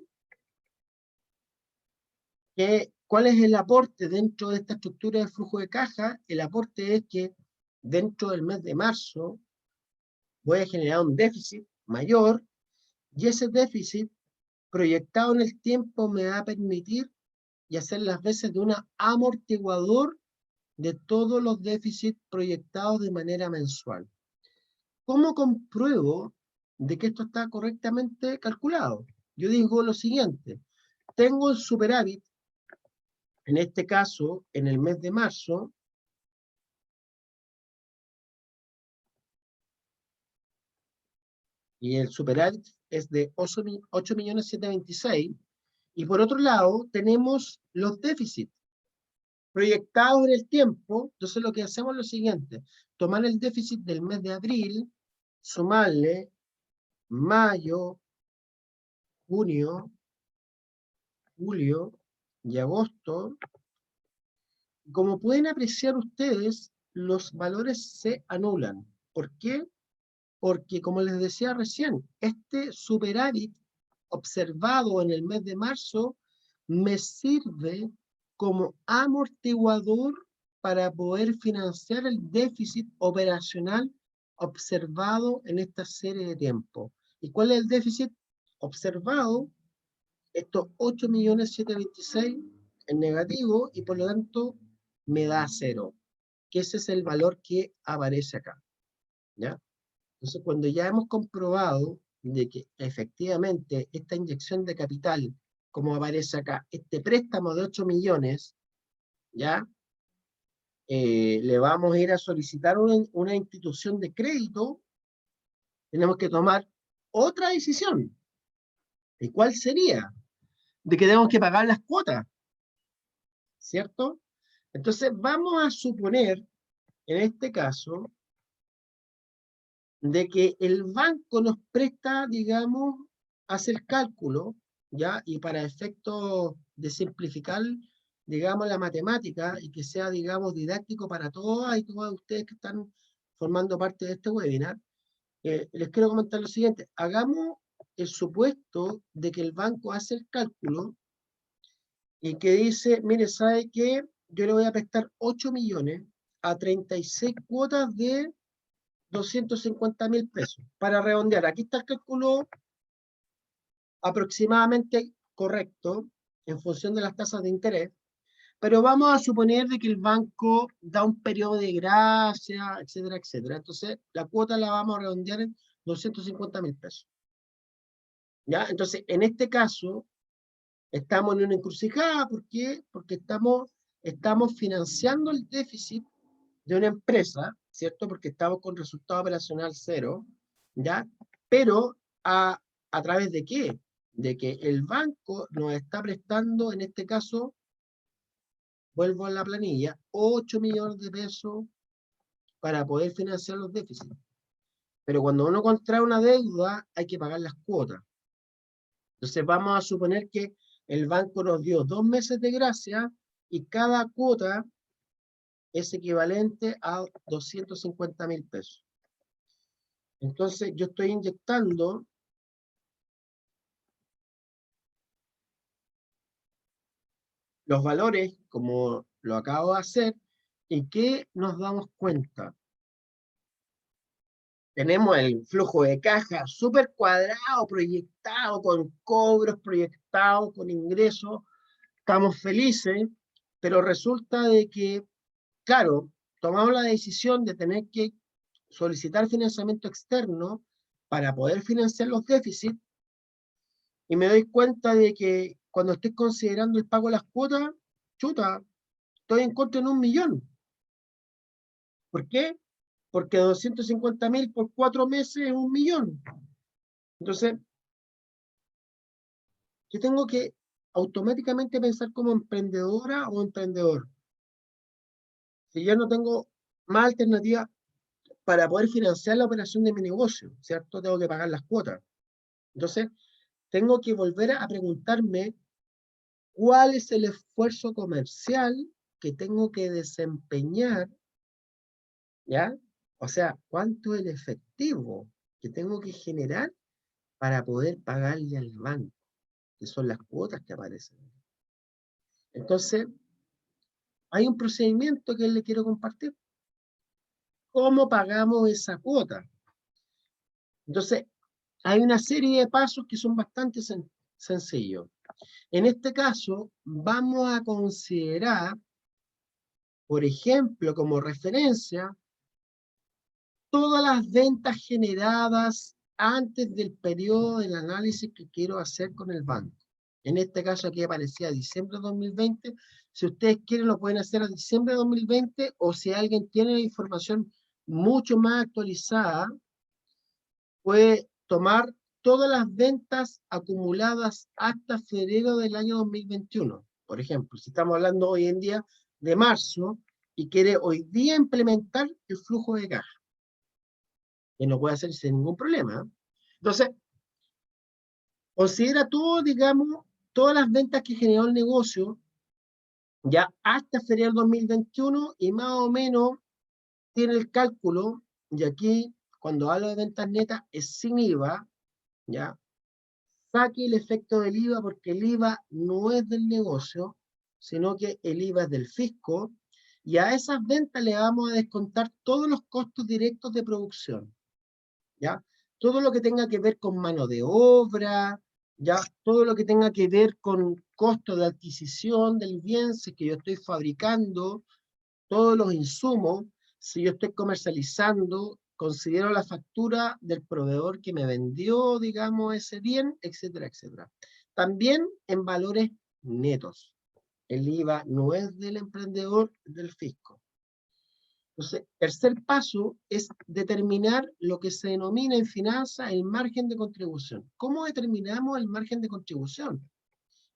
¿cuál es el aporte dentro de esta estructura de flujo de caja? El aporte es que dentro del mes de marzo voy a generar un déficit mayor, y ese déficit proyectado en el tiempo me va a permitir y hacer las veces de un amortiguador de todos los déficits proyectados de manera mensual. ¿Cómo compruebo de que esto está correctamente calculado? Yo digo lo siguiente: tengo el superávit, en este caso, en el mes de marzo, y el superávit es de 8.726.000, y por otro lado tenemos los déficits proyectados en el tiempo. Entonces lo que hacemos es lo siguiente: tomar el déficit del mes de abril, sumarle mayo, junio, julio y agosto. Como pueden apreciar ustedes, los valores se anulan. ¿Por qué? Porque, como les decía recién, este superávit observado en el mes de marzo me sirve como amortiguador para poder financiar el déficit operacional observado en esta serie de tiempo. ¿Y cuál es el déficit observado? Estos 8.726.000 en negativo, y por lo tanto me da 0, que ese es el valor que aparece acá, ¿ya? Entonces, cuando ya hemos comprobado de que efectivamente esta inyección de capital, como aparece acá, este préstamo de 8 millones, ¿ya? Le vamos a ir a solicitar una institución de crédito, tenemos que tomar otra decisión. ¿Y cuál sería? De que tenemos que pagar las cuotas, ¿cierto? Entonces, vamos a suponer, en este caso, de que el banco nos presta, digamos, hace el cálculo, ¿ya? Y para efectos de simplificar digamos, la matemática y que sea, digamos, didáctico para todas y todos ustedes que están formando parte de este webinar, les quiero comentar lo siguiente. Hagamos el supuesto de que el banco hace el cálculo y que dice, mire, ¿sabe qué? Yo le voy a prestar 8 millones a 36 cuotas de 250.000 pesos. Para redondear, aquí está el cálculo aproximadamente correcto en función de las tasas de interés, pero vamos a suponer de que el banco da un periodo de gracia, etcétera, etcétera. Entonces, la cuota la vamos a redondear en 250.000 pesos. ¿Ya? Entonces, en este caso, estamos en una encrucijada. ¿Por qué? Porque estamos financiando el déficit de una empresa, ¿cierto? Porque estamos con resultado operacional cero, ¿ya? Pero, ¿a través de qué? De que el banco nos está prestando, en este caso, vuelvo a la planilla, 8 millones de pesos para poder financiar los déficits. Pero cuando uno contrae una deuda, hay que pagar las cuotas. Entonces vamos a suponer que el banco nos dio 2 meses de gracia y cada cuota es equivalente a 250.000 pesos. Entonces yo estoy inyectando los valores como lo acabo de hacer. ¿Y qué nos damos cuenta? Tenemos el flujo de caja súper cuadrado, proyectado, con cobros proyectados, con ingresos. Estamos felices, pero resulta de que, claro, tomamos la decisión de tener que solicitar financiamiento externo para poder financiar los déficits, y me doy cuenta de que cuando estoy considerando el pago de las cuotas, chuta, estoy en contra en 1 millón. ¿Por qué? Porque 250.000 por 4 meses es 1 millón. Entonces, yo tengo que automáticamente pensar como emprendedora o emprendedor. Si yo no tengo más alternativa para poder financiar la operación de mi negocio, ¿cierto? Tengo que pagar las cuotas. Entonces, tengo que volver a preguntarme cuál es el esfuerzo comercial que tengo que desempeñar, ¿ya? O sea, cuánto es el efectivo que tengo que generar para poder pagarle al banco, que son las cuotas que aparecen. Entonces, hay un procedimiento que le quiero compartir. ¿Cómo pagamos esa cuota? Entonces, hay una serie de pasos que son bastante sencillos. En este caso, vamos a considerar, por ejemplo, como referencia, todas las ventas generadas antes del periodo del análisis que quiero hacer con el banco. En este caso aquí aparecía diciembre de 2020. Si ustedes quieren lo pueden hacer a diciembre de 2020, o si alguien tiene la información mucho más actualizada, puede tomar todas las ventas acumuladas hasta febrero del año 2021. Por ejemplo, si estamos hablando hoy en día de marzo y quiere hoy día implementar el flujo de caja, que no puede hacer sin ningún problema. Entonces, considera todo, digamos, todas las ventas que generó el negocio ya hasta febrero del 2021 y más o menos tiene el cálculo, y aquí cuando hablo de ventas netas es sin IVA, ¿ya? Saque el efecto del IVA porque el IVA no es del negocio, sino que el IVA es del fisco, y a esas ventas le vamos a descontar todos los costos directos de producción, ¿ya? Todo lo que tenga que ver con mano de obra, ¿ya? Todo lo que tenga que ver con costo de adquisición del bien, si es que yo estoy fabricando, todos los insumos, si yo estoy comercializando, considero la factura del proveedor que me vendió, digamos, ese bien, etcétera, etcétera. También en valores netos. El IVA no es del emprendedor, es del fisco. Entonces, tercer paso es determinar lo que se denomina en finanzas el margen de contribución. ¿Cómo determinamos el margen de contribución?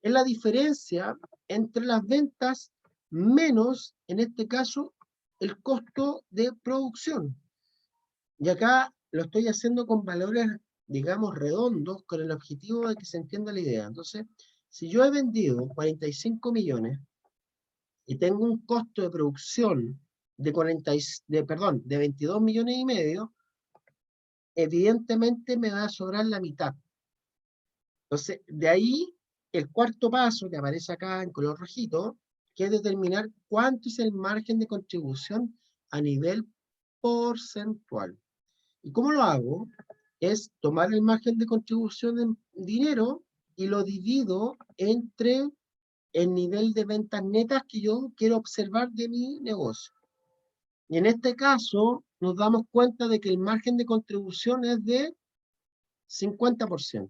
Es la diferencia entre las ventas menos, en este caso, el costo de producción. Y acá lo estoy haciendo con valores, digamos, redondos, con el objetivo de que se entienda la idea. Entonces, si yo he vendido 45 millones y tengo un costo de producción de 22 millones y medio, evidentemente me va a sobrar la mitad. Entonces, de ahí el cuarto paso que aparece acá en color rojito, que es determinar cuánto es el margen de contribución a nivel porcentual. ¿Y cómo lo hago? Es tomar el margen de contribución en dinero y lo divido entre el nivel de ventas netas que yo quiero observar de mi negocio. Y en este caso nos damos cuenta de que el margen de contribución es de 50%.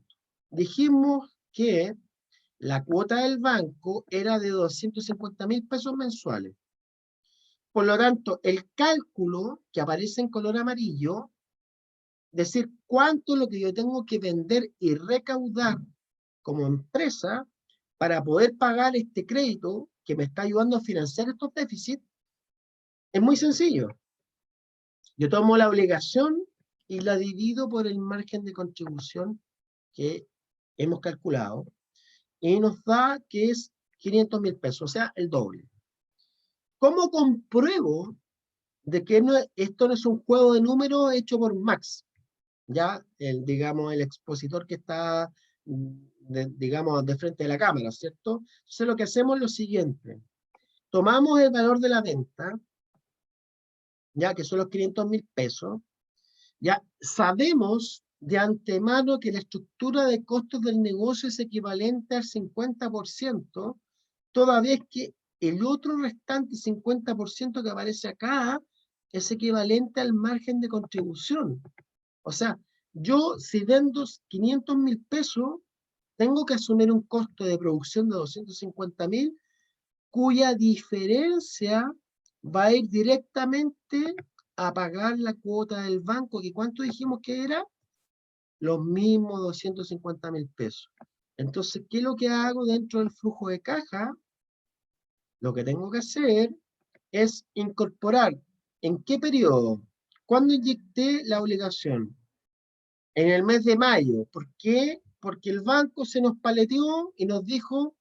Dijimos que la cuota del banco era de 250.000 pesos mensuales. Por lo tanto, el cálculo que aparece en color amarillo, decir cuánto es lo que yo tengo que vender y recaudar como empresa para poder pagar este crédito que me está ayudando a financiar estos déficits, es muy sencillo. Yo tomo la obligación y la divido por el margen de contribución que hemos calculado y nos da que es 500.000 pesos, o sea, el doble. ¿Cómo compruebo de que esto no es un juego de números hecho por Max? Ya, digamos, el expositor que está, digamos, de frente de la cámara, ¿cierto? Entonces lo que hacemos es lo siguiente. Tomamos el valor de la venta, ya que son los 500.000 pesos, ya sabemos de antemano que la estructura de costos del negocio es equivalente al 50%, toda vez que el otro restante 50% que aparece acá es equivalente al margen de contribución. O sea, yo si vendo 500.000 pesos, tengo que asumir un costo de producción de 250.000, cuya diferencia va a ir directamente a pagar la cuota del banco, que ¿cuánto dijimos que era? Los mismos 250.000 pesos. Entonces, ¿qué es lo que hago dentro del flujo de caja? Lo que tengo que hacer es incorporar ¿en qué periodo? ¿Cuándo inyecté la obligación? En el mes de mayo. ¿Por qué? Porque el banco se nos paleteó y nos dijo,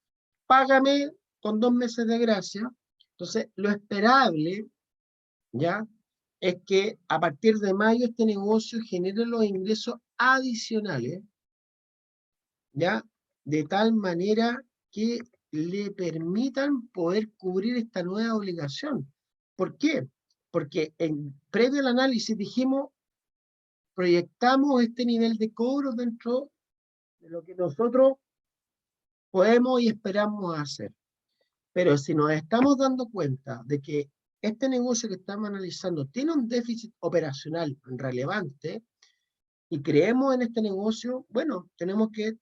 págame con 2 meses de gracia. Entonces, lo esperable, ¿ya? Es que a partir de mayo este negocio genere los ingresos adicionales, ¿ya? De tal manera que le permitan poder cubrir esta nueva obligación. ¿Por qué? Porque previo al análisis dijimos, proyectamos este nivel de cobro dentro de lo que nosotros podemos y esperamos hacer. Pero si nos estamos dando cuenta de que este negocio que estamos analizando tiene un déficit operacional relevante y creemos en este negocio, bueno, tenemos que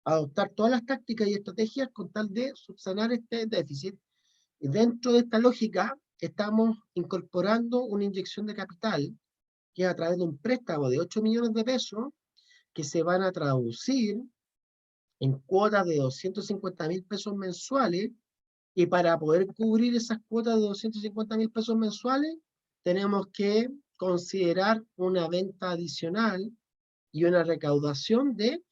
adoptar todas las tácticas y estrategias con tal de subsanar este déficit. Y dentro de esta lógica estamos incorporando una inyección de capital que es a través de un préstamo de 8 millones de pesos que se van a traducir en cuotas de 250.000 pesos mensuales, y para poder cubrir esas cuotas de 250.000 pesos mensuales, tenemos que considerar una venta adicional y una recaudación de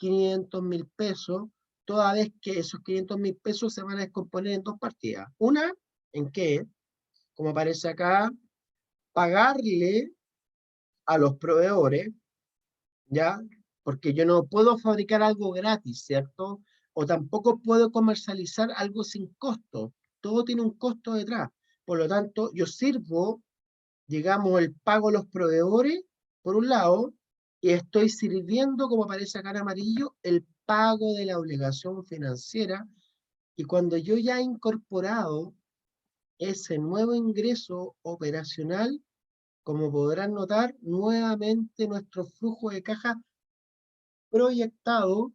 500.000 pesos, toda vez que esos 500.000 pesos se van a descomponer en dos partidas. Una, en que, como aparece acá, pagarle a los proveedores, ¿ya? Porque yo no puedo fabricar algo gratis, ¿cierto? O tampoco puedo comercializar algo sin costo. Todo tiene un costo detrás. Por lo tanto, yo sirvo, digamos, el pago a los proveedores, por un lado, y estoy sirviendo, como aparece acá en amarillo, el pago de la obligación financiera. Y cuando yo ya he incorporado ese nuevo ingreso operacional, como podrán notar, nuevamente nuestro flujo de caja proyectado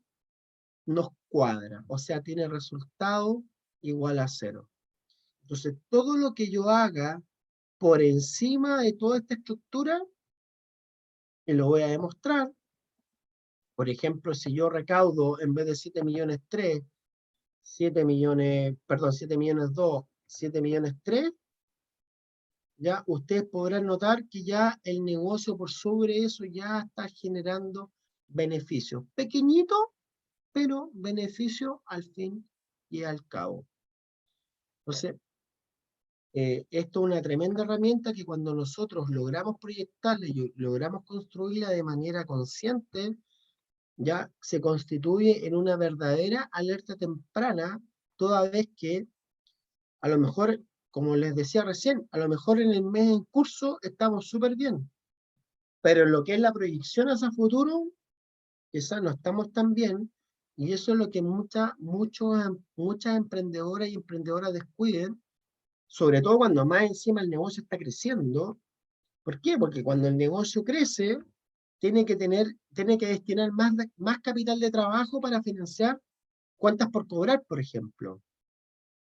nos cuadra, o sea, tiene resultado igual a 0. Entonces, todo lo que yo haga por encima de toda esta estructura, y lo voy a demostrar, por ejemplo, si yo recaudo en vez de 7 millones 3, 7 millones, perdón, 7 millones 2, 7 millones 3, ya ustedes podrán notar que ya el negocio por sobre eso ya está generando beneficios. Pequeñito, pero beneficio al fin y al cabo. Entonces, esto es una tremenda herramienta que cuando nosotros logramos proyectarla y logramos construirla de manera consciente, ya se constituye en una verdadera alerta temprana, toda vez que a lo mejor, como les decía recién, a lo mejor en el mes en curso estamos súper bien, pero en lo que es la proyección hacia futuro, quizás no estamos tan bien, y eso es lo que muchas emprendedoras y emprendedoras descuiden, sobre todo cuando más encima el negocio está creciendo. ¿Por qué? Porque cuando el negocio crece, tiene que destinar más capital de trabajo para financiar cuentas por cobrar, por ejemplo.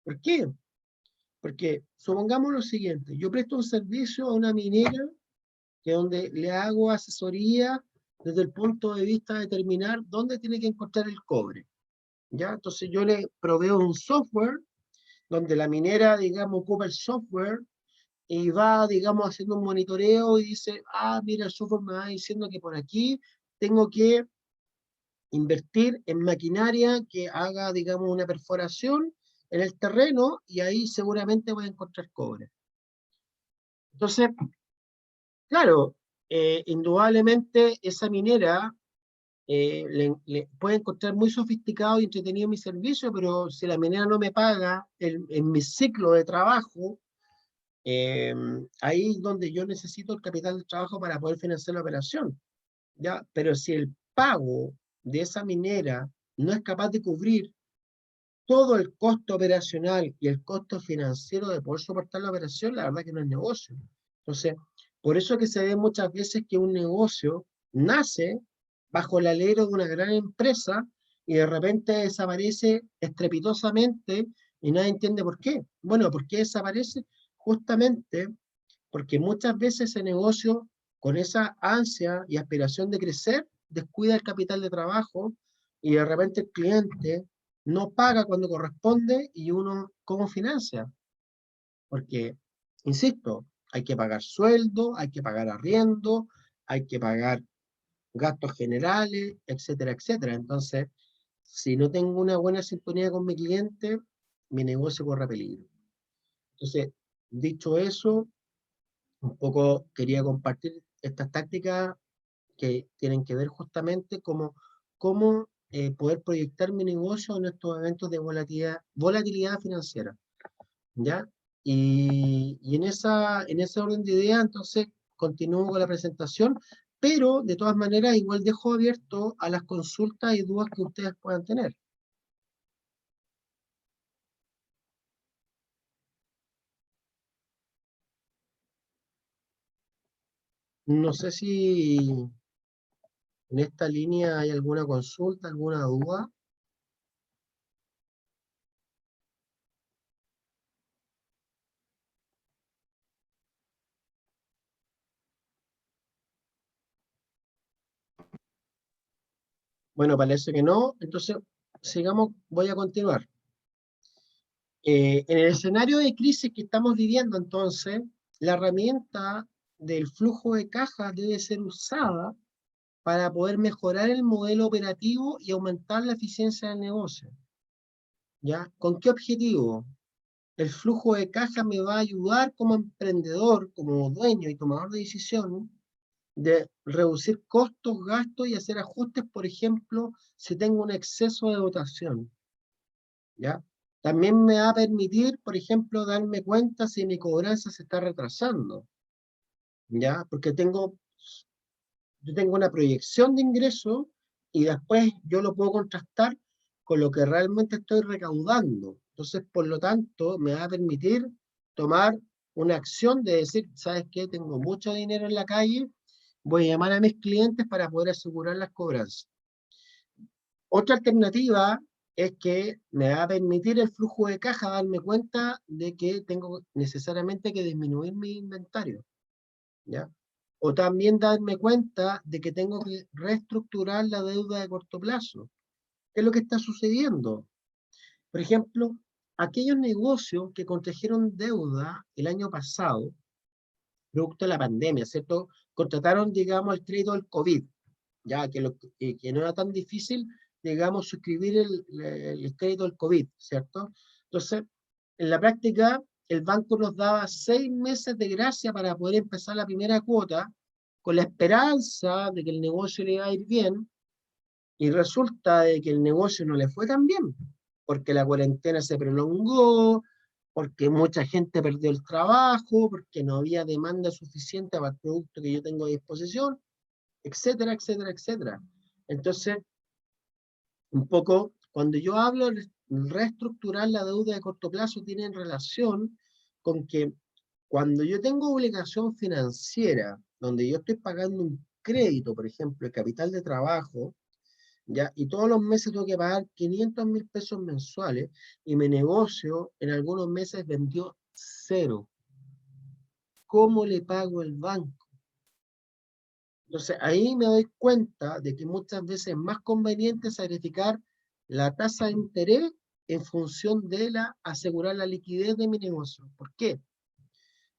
¿Por qué? Porque supongamos lo siguiente, yo presto un servicio a una minera que donde le hago asesoría desde el punto de vista de determinar dónde tiene que encontrar el cobre. ¿Ya? Entonces yo le proveo un software donde la minera, digamos, ocupa el software y va, digamos, haciendo un monitoreo y dice, ah, mira, el software me va diciendo que por aquí tengo que invertir en maquinaria que haga, digamos, una perforación en el terreno y ahí seguramente voy a encontrar cobre. Entonces, claro, indudablemente esa minera le puede encontrar muy sofisticado y entretenido mi servicio, pero si la minera no me paga en mi ciclo de trabajo, ahí es donde yo necesito el capital de trabajo para poder financiar la operación, ¿ya? Pero si el pago de esa minera no es capaz de cubrir todo el costo operacional y el costo financiero de poder soportar la operación, la verdad que no es negocio. Entonces, por eso que se ve muchas veces que un negocio nace bajo el alero de una gran empresa y de repente desaparece estrepitosamente y nadie entiende por qué. Bueno, ¿por qué desaparece? Justamente porque muchas veces ese negocio, con esa ansia y aspiración de crecer, descuida el capital de trabajo y de repente el cliente no paga cuando corresponde y uno, ¿cómo financia? Porque, insisto, hay que pagar sueldo, hay que pagar arriendo, hay que pagar gastos generales, etcétera, etcétera. Entonces, si no tengo una buena sintonía con mi cliente, mi negocio corre peligro. Entonces, dicho eso, un poco quería compartir estas tácticas que tienen que ver justamente cómo poder proyectar mi negocio en estos eventos de volatilidad financiera, ¿ya? Y en ese orden de ideas, entonces, continúo con la presentación, pero de todas maneras igual dejo abierto a las consultas y dudas que ustedes puedan tener. No sé si en esta línea hay alguna consulta, alguna duda. Bueno, parece que no, entonces sigamos, voy a continuar. En el escenario de crisis que estamos viviendo, entonces, la herramienta del flujo de caja debe ser usada para poder mejorar el modelo operativo y aumentar la eficiencia del negocio. ¿Ya? ¿Con qué objetivo? El flujo de caja me va a ayudar como emprendedor, como dueño y tomador de decisión, de reducir costos, gastos y hacer ajustes, por ejemplo, si tengo un exceso de dotación. ¿Ya? También me va a permitir, por ejemplo, darme cuenta si mi cobranza se está retrasando, ¿ya? Porque yo tengo una proyección de ingreso y después yo lo puedo contrastar con lo que realmente estoy recaudando. Entonces, por lo tanto, me va a permitir tomar una acción de decir, ¿sabes qué? Tengo mucho dinero en la calle, voy a llamar a mis clientes para poder asegurar las cobranzas. Otra alternativa es que me va a permitir el flujo de caja darme cuenta de que tengo necesariamente que disminuir mi inventario, ¿ya? O también darme cuenta de que tengo que reestructurar la deuda de corto plazo. ¿Qué es lo que está sucediendo? Por ejemplo, aquellos negocios que contrajeron deuda el año pasado, producto de la pandemia, ¿cierto? Contrataron, digamos, el crédito del COVID, ya que no era tan difícil, digamos, suscribir el crédito del COVID, ¿cierto? Entonces, en la práctica, el banco nos daba 6 meses de gracia para poder empezar la primera cuota, con la esperanza de que el negocio le iba a ir bien, y resulta de que el negocio no le fue tan bien, porque la cuarentena se prolongó, porque mucha gente perdió el trabajo, porque no había demanda suficiente para el producto que yo tengo a disposición, etcétera, etcétera, etcétera. Entonces, un poco, cuando yo hablo de reestructurar la deuda de corto plazo, tiene en relación con que cuando yo tengo obligación financiera, donde yo estoy pagando un crédito, por ejemplo, el capital de trabajo, ¿ya? Y todos los meses tengo que pagar 500.000 pesos mensuales, y mi negocio en algunos meses vendió 0. ¿Cómo le pago el banco? Entonces, ahí me doy cuenta de que muchas veces es más conveniente sacrificar la tasa de interés en función de asegurar la liquidez de mi negocio. ¿Por qué?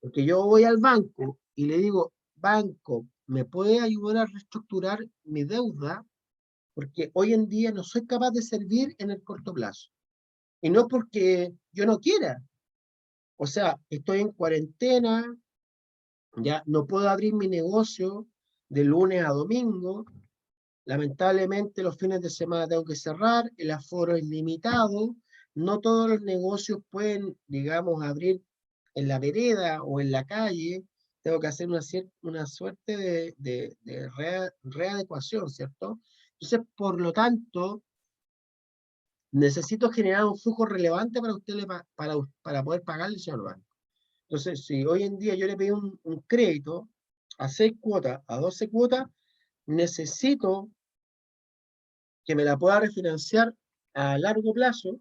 Porque yo voy al banco y le digo, banco, ¿me puede ayudar a reestructurar mi deuda? Porque hoy en día no soy capaz de servir en el corto plazo. Y no porque yo no quiera. O sea, estoy en cuarentena, ya no puedo abrir mi negocio de lunes a domingo. Lamentablemente los fines de semana tengo que cerrar, el aforo es limitado, no todos los negocios pueden, digamos, abrir en la vereda o en la calle, tengo que hacer una suerte de readecuación, ¿cierto? Entonces, por lo tanto, necesito generar un flujo relevante para usted para poder pagarle, señor banco. Entonces, si hoy en día yo le pedí un crédito a 6 cuotas, a 12 cuotas, necesito que me la pueda refinanciar a largo plazo.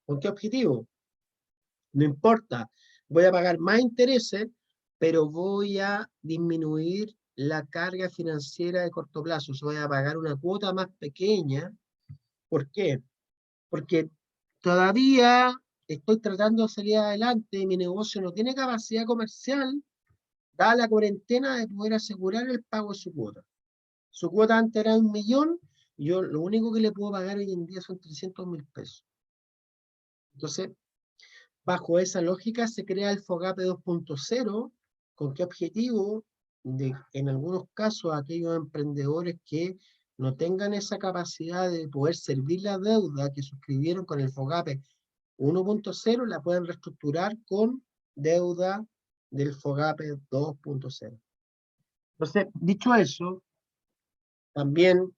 ¿Con qué objetivo? No importa, voy a pagar más intereses, pero voy a disminuir la carga financiera de corto plazo. O sea, voy a pagar una cuota más pequeña. ¿Por qué? Porque todavía estoy tratando de salir adelante y mi negocio no tiene capacidad comercial, dada la cuarentena, de poder asegurar el pago de su cuota. Su cuota antes era 1.000.000, y yo lo único que le puedo pagar hoy en día son 300.000 pesos. Entonces, bajo esa lógica se crea el FOGAPE 2.0. ¿Con qué objetivo? En algunos casos, aquellos emprendedores que no tengan esa capacidad de poder servir la deuda que suscribieron con el FOGAPE 1.0, la pueden reestructurar con deuda del FOGAPE 2.0. Entonces, dicho eso, también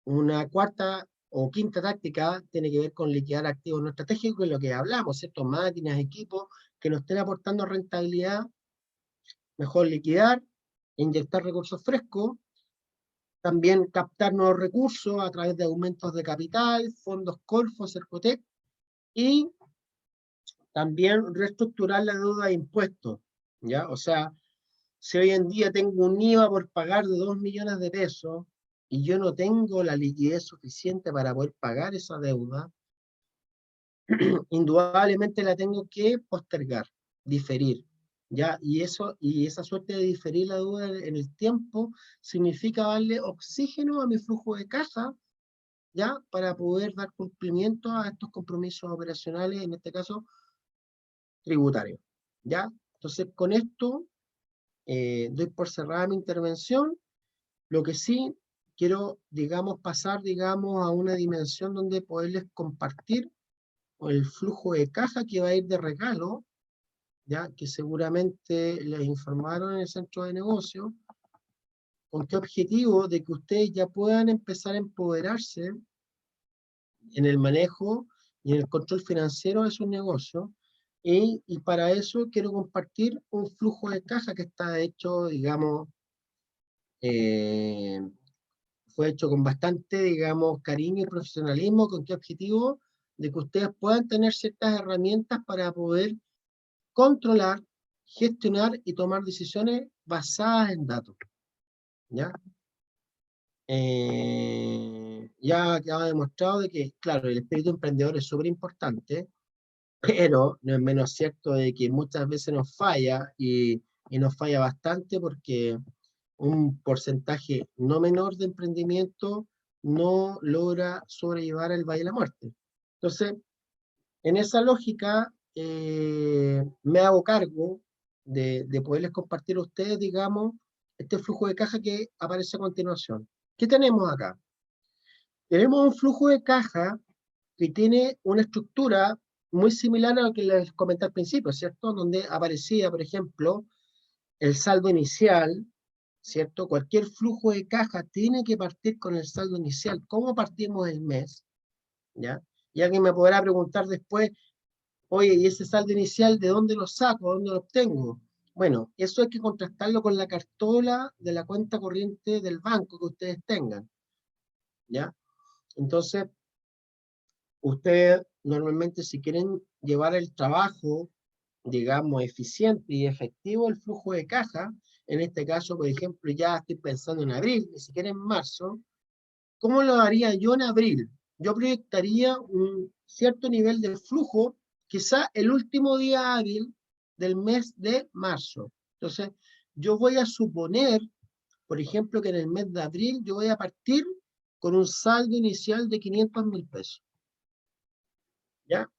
una cuarta o quinta táctica tiene que ver con liquidar activos no estratégicos, que es lo que hablamos, ¿cierto? Máquinas, equipos que nos estén aportando rentabilidad, mejor liquidar, inyectar recursos frescos, también captar nuevos recursos a través de aumentos de capital, fondos Corfo, Cercotec, y también reestructurar la deuda de impuestos, ¿ya? O sea, si hoy en día tengo un IVA por pagar de 2 millones de pesos y yo no tengo la liquidez suficiente para poder pagar esa deuda, indudablemente la tengo que postergar, diferir, ¿ya? Y esa suerte de diferir la deuda en el tiempo significa darle oxígeno a mi flujo de caja, ¿ya? Para poder dar cumplimiento a estos compromisos operacionales, en este caso tributarios, ¿ya? Entonces, con esto doy por cerrada mi intervención. Lo que sí quiero, digamos, pasar, digamos, a una dimensión donde poderles compartir el flujo de caja que va a ir de regalo, ya que seguramente les informaron en el centro de negocio, con qué objetivo de que ustedes ya puedan empezar a empoderarse en el manejo y en el control financiero de sus negocios. Y para eso quiero compartir un flujo de caja que está hecho, digamos, eh, fue hecho con bastante, digamos, cariño y profesionalismo. ¿Con qué objetivo? De que ustedes puedan tener ciertas herramientas para poder controlar, gestionar y tomar decisiones basadas en datos, ¿ya? Ya ha quedado demostrado de que, claro, el espíritu emprendedor es súper importante, pero no es menos cierto de que muchas veces nos falla, y nos falla bastante porque un porcentaje no menor de emprendimiento no logra sobrellevar el valle de la muerte. Entonces, En esa lógica, me hago cargo de poderles compartir a ustedes, digamos, este flujo de caja que aparece a continuación. ¿Qué tenemos acá? Tenemos un flujo de caja que tiene una estructura muy similar a lo que les comenté al principio, ¿cierto? Donde aparecía, por ejemplo, el saldo inicial, ¿cierto? Cualquier flujo de caja tiene que partir con el saldo inicial. ¿Cómo partimos el mes? ¿Ya? Y alguien me podrá preguntar después, oye, ¿y ese saldo inicial de dónde lo saco? ¿Dónde lo obtengo? Bueno, eso hay que contrastarlo con la cartola de la cuenta corriente del banco que ustedes tengan, ¿ya? Entonces, ustedes normalmente si quieren llevar el trabajo, digamos, eficiente y efectivo, el flujo de caja, en este caso, por ejemplo, ya estoy pensando en abril, ni siquiera en marzo, ¿cómo lo haría yo en abril? Yo proyectaría un cierto nivel de flujo, quizá el último día hábil del mes de marzo. Entonces, yo voy a suponer, por ejemplo, que en el mes de abril yo voy a partir con un saldo inicial de 500.000 pesos. ¿Ya?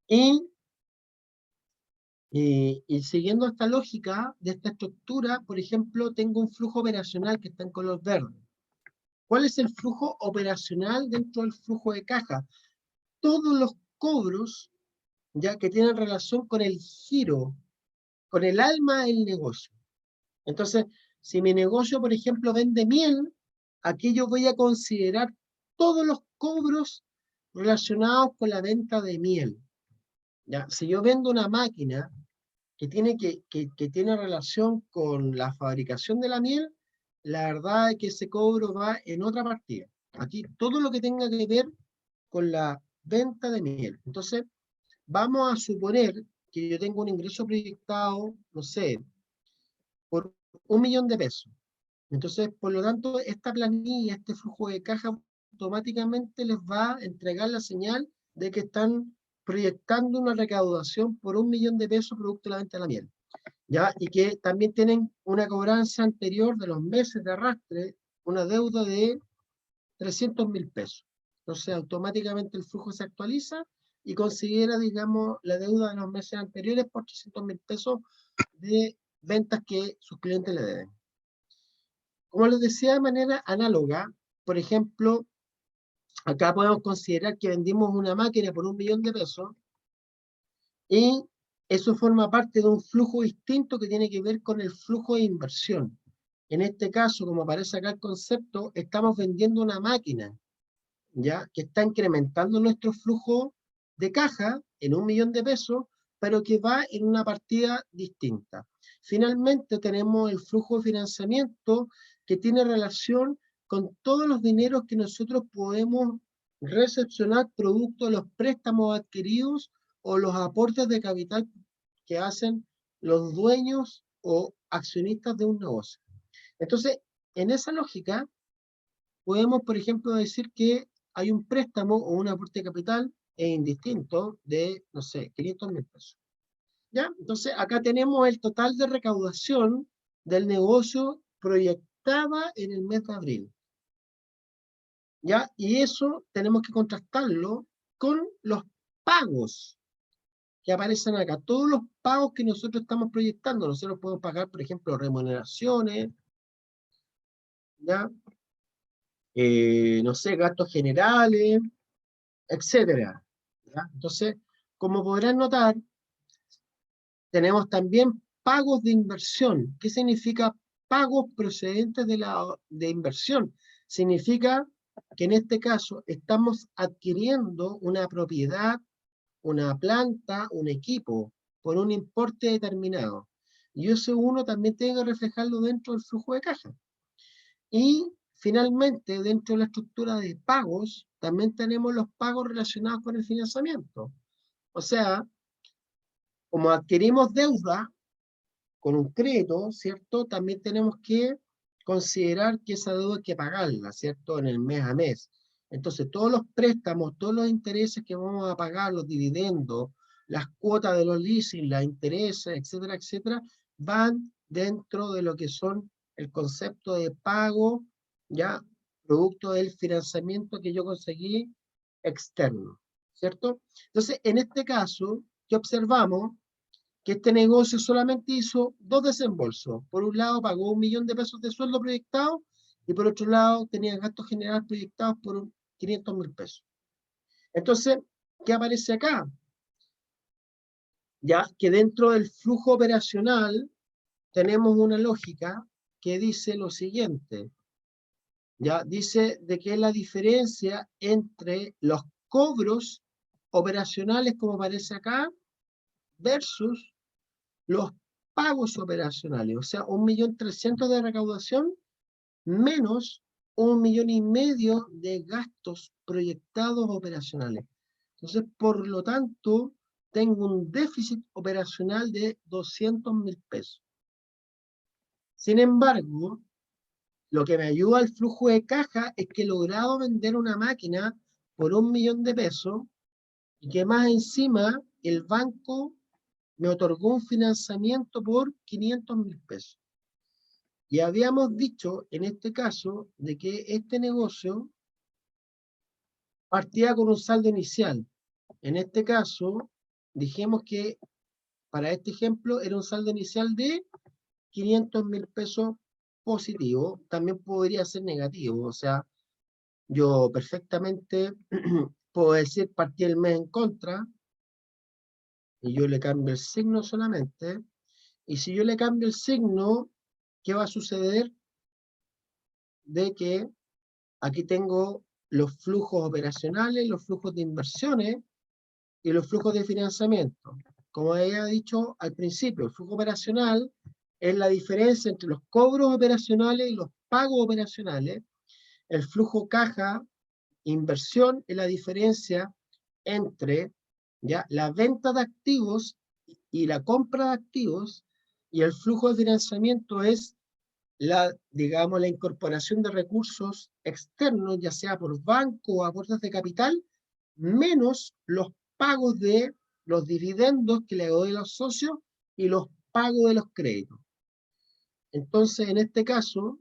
Y, y siguiendo esta lógica de esta estructura, por ejemplo, tengo un flujo operacional que está en color verde. ¿Cuál es el flujo operacional dentro del flujo de caja? Todos los cobros ya que tienen relación con el giro, con el alma del negocio. Entonces, si mi negocio, por ejemplo, vende miel, aquí yo voy a considerar todos los cobros relacionados con la venta de miel. ¿Ya? Si yo vendo una máquina que tiene relación con la fabricación de la miel, la verdad es que ese cobro va en otra partida. Aquí todo lo que tenga que ver con la venta de miel. Entonces, vamos a suponer que yo tengo un ingreso proyectado, no sé, por 1.000.000 de pesos. Entonces, por lo tanto, esta planilla, este flujo de caja, automáticamente les va a entregar la señal de que están proyectando una recaudación por 1.000.000 de pesos producto de la venta de la miel. ¿Ya? Y que también tienen una cobranza anterior de los meses de arrastre, una deuda de 300.000 pesos. Entonces, automáticamente el flujo se actualiza y considera, digamos, la deuda de los meses anteriores por 300.000 pesos de ventas que sus clientes le deben. Como les decía, de manera análoga, por ejemplo, acá podemos considerar que vendimos una máquina por 1.000.000 de pesos y eso forma parte de un flujo distinto que tiene que ver con el flujo de inversión. En este caso, como aparece acá el concepto, estamos vendiendo una máquina, ¿ya? Que está incrementando nuestro flujo de caja en 1.000.000 de pesos, pero que va en una partida distinta. Finalmente tenemos el flujo de financiamiento que tiene relación con todos los dineros que nosotros podemos recepcionar producto de los préstamos adquiridos o los aportes de capital que hacen los dueños o accionistas de un negocio. Entonces, en esa lógica, podemos, por ejemplo, decir que hay un préstamo o un aporte de capital indistinto de, no sé, 500.000 pesos. ¿Ya? Entonces, acá tenemos el total de recaudación del negocio proyectada en el mes de abril. ¿Ya? Y eso tenemos que contrastarlo con los pagos que aparecen acá. Todos los pagos que nosotros estamos proyectando, nosotros podemos pagar, por ejemplo, remuneraciones, ¿ya? No sé, gastos generales, etcétera. ¿Ya? Entonces, como podrán notar, tenemos también pagos de inversión. ¿Qué significa pagos procedentes de inversión? Significa que en este caso estamos adquiriendo una propiedad, una planta, un equipo, por un importe determinado. Y eso uno también tiene que reflejarlo dentro del flujo de caja. Y finalmente, dentro de la estructura de pagos, también tenemos los pagos relacionados con el financiamiento. O sea, como adquirimos deuda con un crédito, ¿cierto? También tenemos que considerar que esa deuda hay que pagarla, ¿cierto? En el mes a mes. Entonces, todos los préstamos, todos los intereses que vamos a pagar, los dividendos, las cuotas de los leasing, los intereses, etcétera, etcétera, van dentro de lo que son el concepto de pago, ya, producto del financiamiento que yo conseguí externo. ¿cierto? Entonces, en este caso, ¿qué observamos? Que este negocio solamente hizo 2 desembolsos. Por un lado, pagó 1 millón de pesos de sueldo proyectado, y por otro lado, tenía gastos generales proyectados por 500.000 pesos. Entonces, ¿qué aparece acá? Ya que dentro del flujo operacional tenemos una lógica que dice lo siguiente. Ya dice de que es la diferencia entre los cobros operacionales, como aparece acá, versus los pagos operacionales. O sea, 1.300.000 de recaudación menos 1,5 millones de gastos proyectados operacionales. Entonces, por lo tanto, tengo un déficit operacional de 200.000 pesos. Sin embargo, lo que me ayuda al flujo de caja es que he logrado vender una máquina por 1 millón de pesos y que más encima el banco me otorgó un financiamiento por 500.000 pesos. Y habíamos dicho en este caso de que este negocio partía con un saldo inicial. En este caso, dijimos que para este ejemplo era un saldo inicial de 500.000 pesos positivo. También podría ser negativo. O sea, yo perfectamente puedo decir partí el mes en contra y yo le cambio el signo solamente. Y si yo le cambio el signo, ¿qué va a suceder? De que aquí tengo los flujos operacionales, los flujos de inversiones y los flujos de financiamiento. Como había dicho al principio, el flujo operacional es la diferencia entre los cobros operacionales y los pagos operacionales. El flujo caja, inversión, es la diferencia entre ¿ya? La venta de activos y la compra de activos, y el flujo de financiamiento es digamos, la incorporación de recursos externos, ya sea por banco o aportes de capital, menos los pagos de los dividendos que le doy a los socios y los pagos de los créditos. Entonces, en este caso,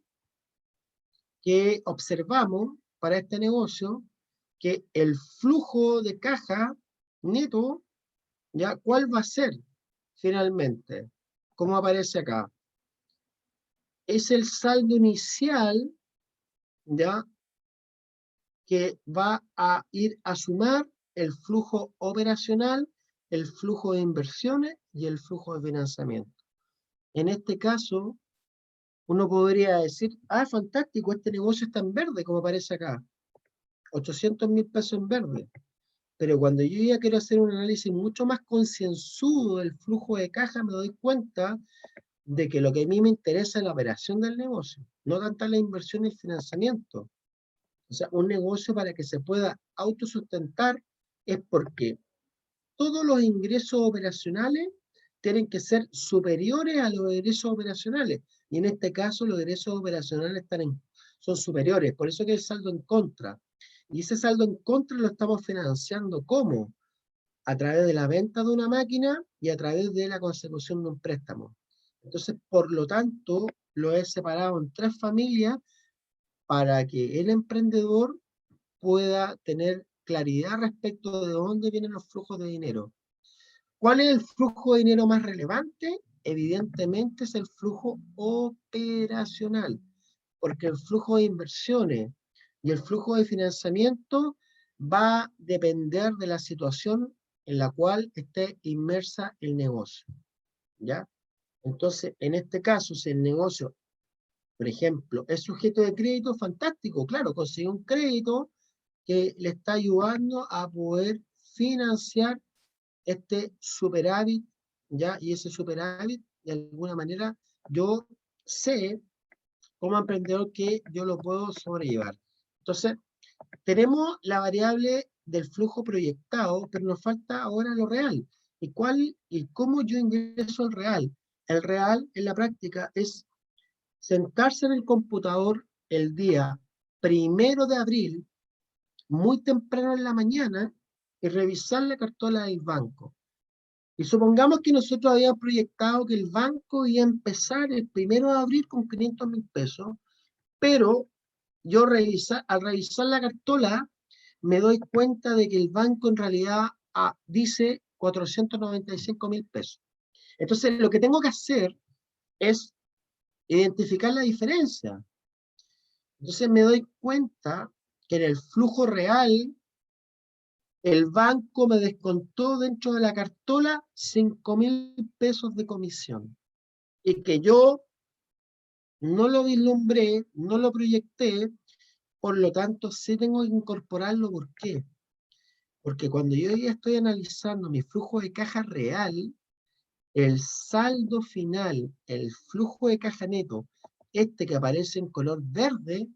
que observamos para este negocio, que el flujo de caja neto, ¿ya? ¿Cuál va a ser finalmente? Como aparece acá. Es el saldo inicial, ¿ya? Que va a ir a sumar el flujo operacional, el flujo de inversiones y el flujo de financiamiento. En este caso, uno podría decir, ah, fantástico, este negocio está en verde, como aparece acá. 800.000 pesos en verde. Pero cuando yo ya quiero hacer un análisis mucho más concienzudo del flujo de caja, me doy cuenta de que lo que a mí me interesa es la operación del negocio, no tanta la inversión y el financiamiento. O sea, un negocio para que se pueda autosustentar es porque todos los ingresos operacionales tienen que ser superiores a los egresos operacionales. Y en este caso, los egresos operacionales son superiores. Por eso que el saldo en contra. Y ese saldo en contra lo estamos financiando ¿cómo? A través de la venta de una máquina y a través de la consecución de un préstamo. Entonces, por lo tanto, lo he separado en 3 familias para que el emprendedor pueda tener claridad respecto de dónde vienen los flujos de dinero. ¿Cuál es el flujo de dinero más relevante? Evidentemente es el flujo operacional, porque el flujo de inversiones y el flujo de financiamiento va a depender de la situación en la cual esté inmersa el negocio, ¿ya? Entonces, en este caso, si el negocio, por ejemplo, es sujeto de crédito, fantástico, claro, consigue un crédito que le está ayudando a poder financiar este superávit, ¿ya? Y ese superávit, de alguna manera, yo sé como emprendedor que yo lo puedo sobrellevar. Entonces, tenemos la variable del flujo proyectado, pero nos falta ahora lo real. ¿Y cómo yo ingreso al real? El real, en la práctica, es sentarse en el computador el día 1 de abril, muy temprano en la mañana, y revisar la cartola del banco. Y supongamos que nosotros habíamos proyectado que el banco iba a empezar el 1 de abril con 500.000 pesos, pero yo al revisar la cartola me doy cuenta de que el banco en realidad dice 495.000 pesos. Entonces, lo que tengo que hacer es identificar la diferencia. Entonces, me doy cuenta que en el flujo real, el banco me descontó dentro de la cartola 5.000 pesos de comisión. Y que yo no lo vislumbré, no lo proyecté, por lo tanto, sí tengo que incorporarlo. ¿Por qué? Porque cuando yo ya estoy analizando mi flujo de caja real, el saldo final, el flujo de caja neto, este que aparece en color verde,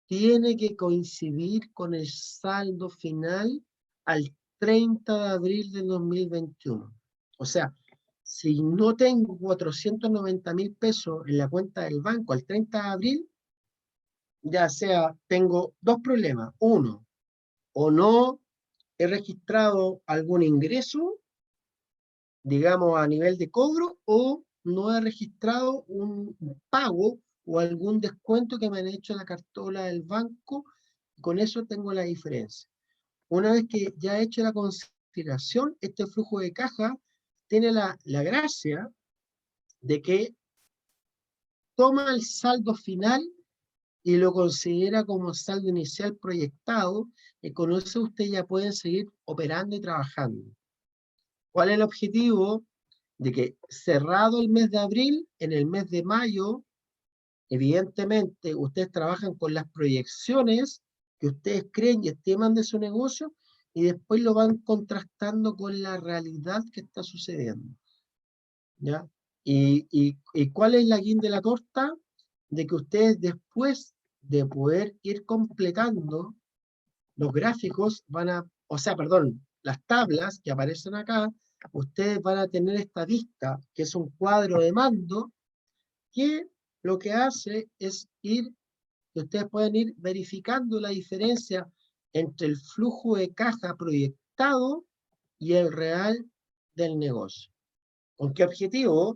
tiene que coincidir con el saldo final al 30 de abril del 2021. O sea, si no tengo 490.000 pesos en la cuenta del banco al 30 de abril, ya sea, tengo dos problemas. Uno, o no he registrado algún ingreso, digamos, a nivel de cobro, o no he registrado un pago o algún descuento que me han hecho en la cartola del banco. Con eso tengo la diferencia. Una vez que ya he hecho la consideración, este flujo de caja tiene la gracia de que toma el saldo final y lo considera como saldo inicial proyectado, y con eso usted ya puede seguir operando y trabajando. ¿Cuál es el objetivo? De que cerrado el mes de abril, en el mes de mayo, evidentemente ustedes trabajan con las proyecciones que ustedes creen y estiman de su negocio, y después lo van contrastando con la realidad que está sucediendo. ¿Ya? ¿Y cuál es la guinda de la torta? De que ustedes, después de poder ir completando los gráficos, las tablas que aparecen acá, ustedes van a tener esta vista, que es un cuadro de mando, que lo que hace es que ustedes pueden ir verificando la diferencia entre el flujo de caja proyectado y el real del negocio. ¿Con qué objetivo?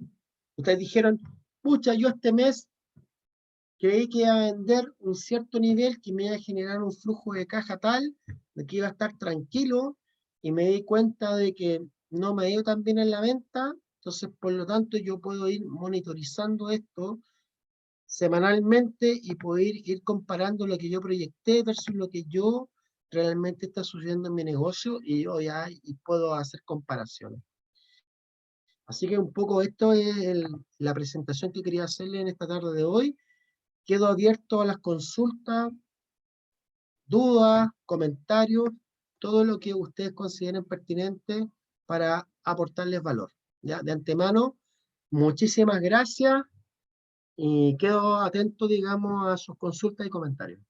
Ustedes dijeron, pucha, yo este mes creí que iba a vender un cierto nivel que me iba a generar un flujo de caja tal, de que iba a estar tranquilo, y me di cuenta de que no me ha ido tan bien en la venta. Entonces, por lo tanto, yo puedo ir monitorizando esto semanalmente y poder ir comparando lo que yo proyecté versus lo que yo realmente está sucediendo en mi negocio, y yo ya puedo hacer comparaciones. Así que un poco esto es la presentación que quería hacerle en esta tarde de hoy. Quedo abierto a las consultas, dudas, comentarios, todo lo que ustedes consideren pertinente para aportarles valor. ¿Ya? De antemano, muchísimas gracias, y quedo atento, digamos, a sus consultas y comentarios.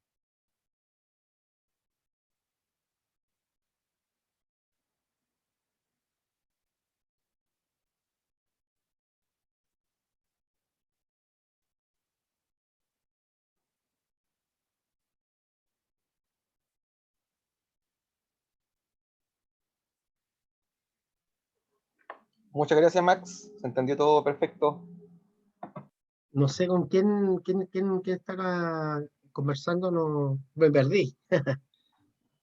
Muchas gracias, Max. Se entendió todo perfecto. No sé con quién está acá conversando, no me perdí.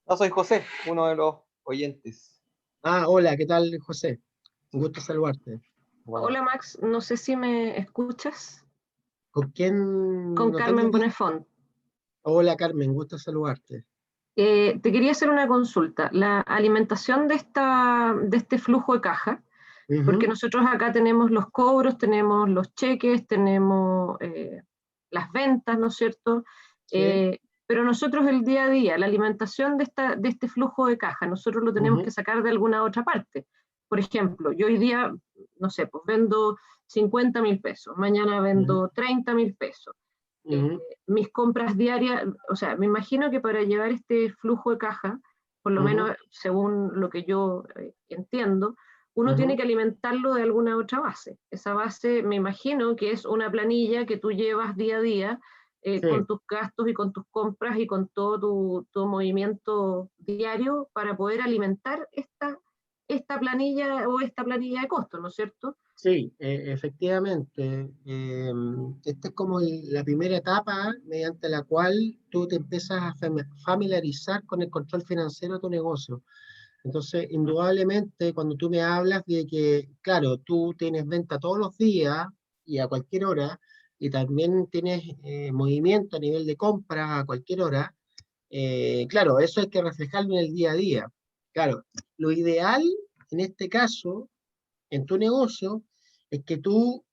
No, soy José, uno de los oyentes. Hola, ¿qué tal, José? Un gusto saludarte. Bueno, Hola Max, no sé si me escuchas. ¿Con quién? Con No tengo Carmen bien. Bonefont. Hola, Carmen, gusto saludarte. Te quería hacer una consulta. La alimentación de este flujo de caja, porque Ujú, nosotros acá tenemos los cobros, tenemos los cheques, tenemos las ventas, ¿no es cierto? sí, Pero nosotros el día a día, la alimentación de este flujo de caja, nosotros lo tenemos que ujú, sacar de alguna otra parte. Por ejemplo, yo hoy día, no sé, pues vendo 50.000 pesos, mañana ujú, vendo 30.000 pesos. ujú, Mis compras diarias, o sea, me imagino que para llevar este flujo de caja, por lo ujú, menos según lo que yo entiendo, uno tiene ujú. que alimentarlo de alguna otra base. Esa base me imagino que es una planilla que tú llevas día a día con Sí, tus gastos y con tus compras y con todo tu movimiento diario para poder alimentar esta planilla o esta planilla de costos, ¿no es cierto? Sí, efectivamente. Esta es como la primera etapa mediante la cual tú te empiezas a familiarizar con el control financiero de tu negocio. Entonces, indudablemente, cuando tú me hablas de que, claro, tú tienes venta todos los días y a cualquier hora, y también tienes movimiento a nivel de compra a cualquier hora, claro, eso hay que reflejarlo en el día a día. Claro, lo ideal en este caso en tu negocio es que tú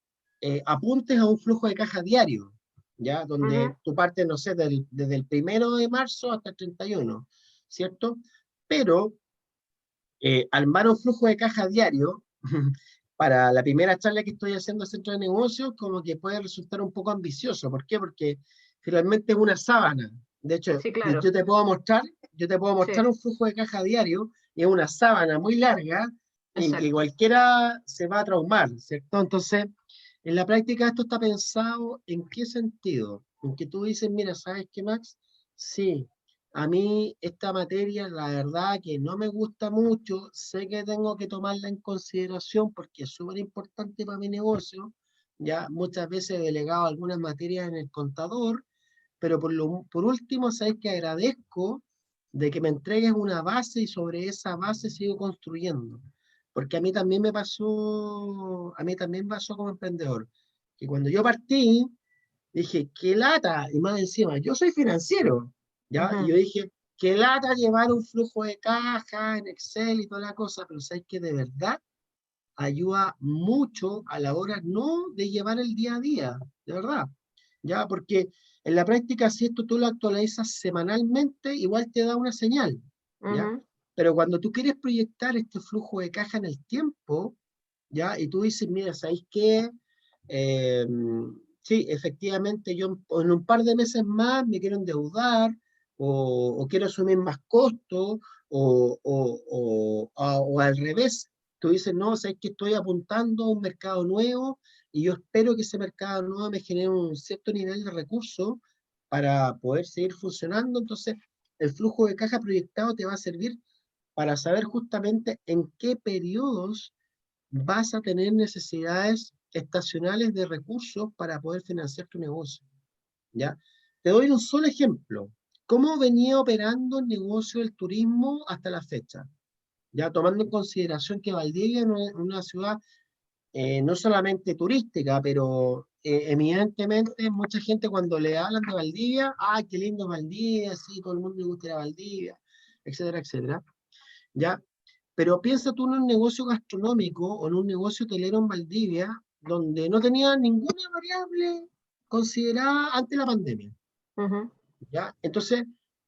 apuntes a un flujo de caja diario, ¿ya? Donde Ujú. tú partes, no sé, desde el 1 de marzo hasta el 31, ¿cierto? Pero armar un flujo de caja diario para la primera charla que estoy haciendo en Centro de Negocios, como que puede resultar un poco ambicioso. ¿Por qué? Porque finalmente es una sábana. De hecho, Sí, claro, yo te puedo sí, mostrar un flujo de caja diario y es una sábana muy larga y que exacto. cualquiera se va a traumar, ¿cierto? Entonces, en la práctica esto está pensado en qué sentido. En que tú dices, mira, ¿sabes qué, Max? Sí, a mí esta materia, la verdad que no me gusta mucho, sé que tengo que tomarla en consideración porque es súper importante para mi negocio, ya muchas veces he delegado algunas materias en el contador, pero por último, sabes que agradezco de que me entregues una base y sobre esa base sigo construyendo. Porque a mí también pasó como emprendedor, que cuando yo partí, dije, qué lata, y más encima, yo soy financiero, ¿ya? Y Ujú. yo dije, qué lata llevar un flujo de caja en Excel y toda la cosa, pero sabes que de verdad ayuda mucho a la hora no de llevar el día a día, de verdad, ¿ya? Porque en la práctica, si esto tú lo actualizas semanalmente, igual te da una señal, ¿ya? Ujú. Pero cuando tú quieres proyectar este flujo de caja en el tiempo, ¿ya? Y tú dices, mira, ¿sabéis qué? Eh, sí, efectivamente, yo en un par de meses más me quiero endeudar o quiero asumir más costos o al revés. Tú dices, no, sabes que estoy apuntando a un mercado nuevo y yo espero que ese mercado nuevo me genere un cierto nivel de recursos para poder seguir funcionando. Entonces, el flujo de caja proyectado te va a servir para saber justamente en qué periodos vas a tener necesidades estacionales de recursos para poder financiar tu negocio, ¿ya? Te doy un solo ejemplo. ¿Cómo venía operando el negocio del turismo hasta la fecha? Ya tomando en consideración que Valdivia no es una ciudad no solamente turística, pero evidentemente mucha gente cuando le hablan de Valdivia, ¡ay, qué lindo es Valdivia! Sí, todo el mundo le gusta ir a Valdivia, etcétera, etcétera. ¿Ya? Pero piensa tú en un negocio gastronómico o en un negocio hotelero en Valdivia, donde no tenía ninguna variable considerada ante la pandemia, Ujú. ¿ya? Entonces,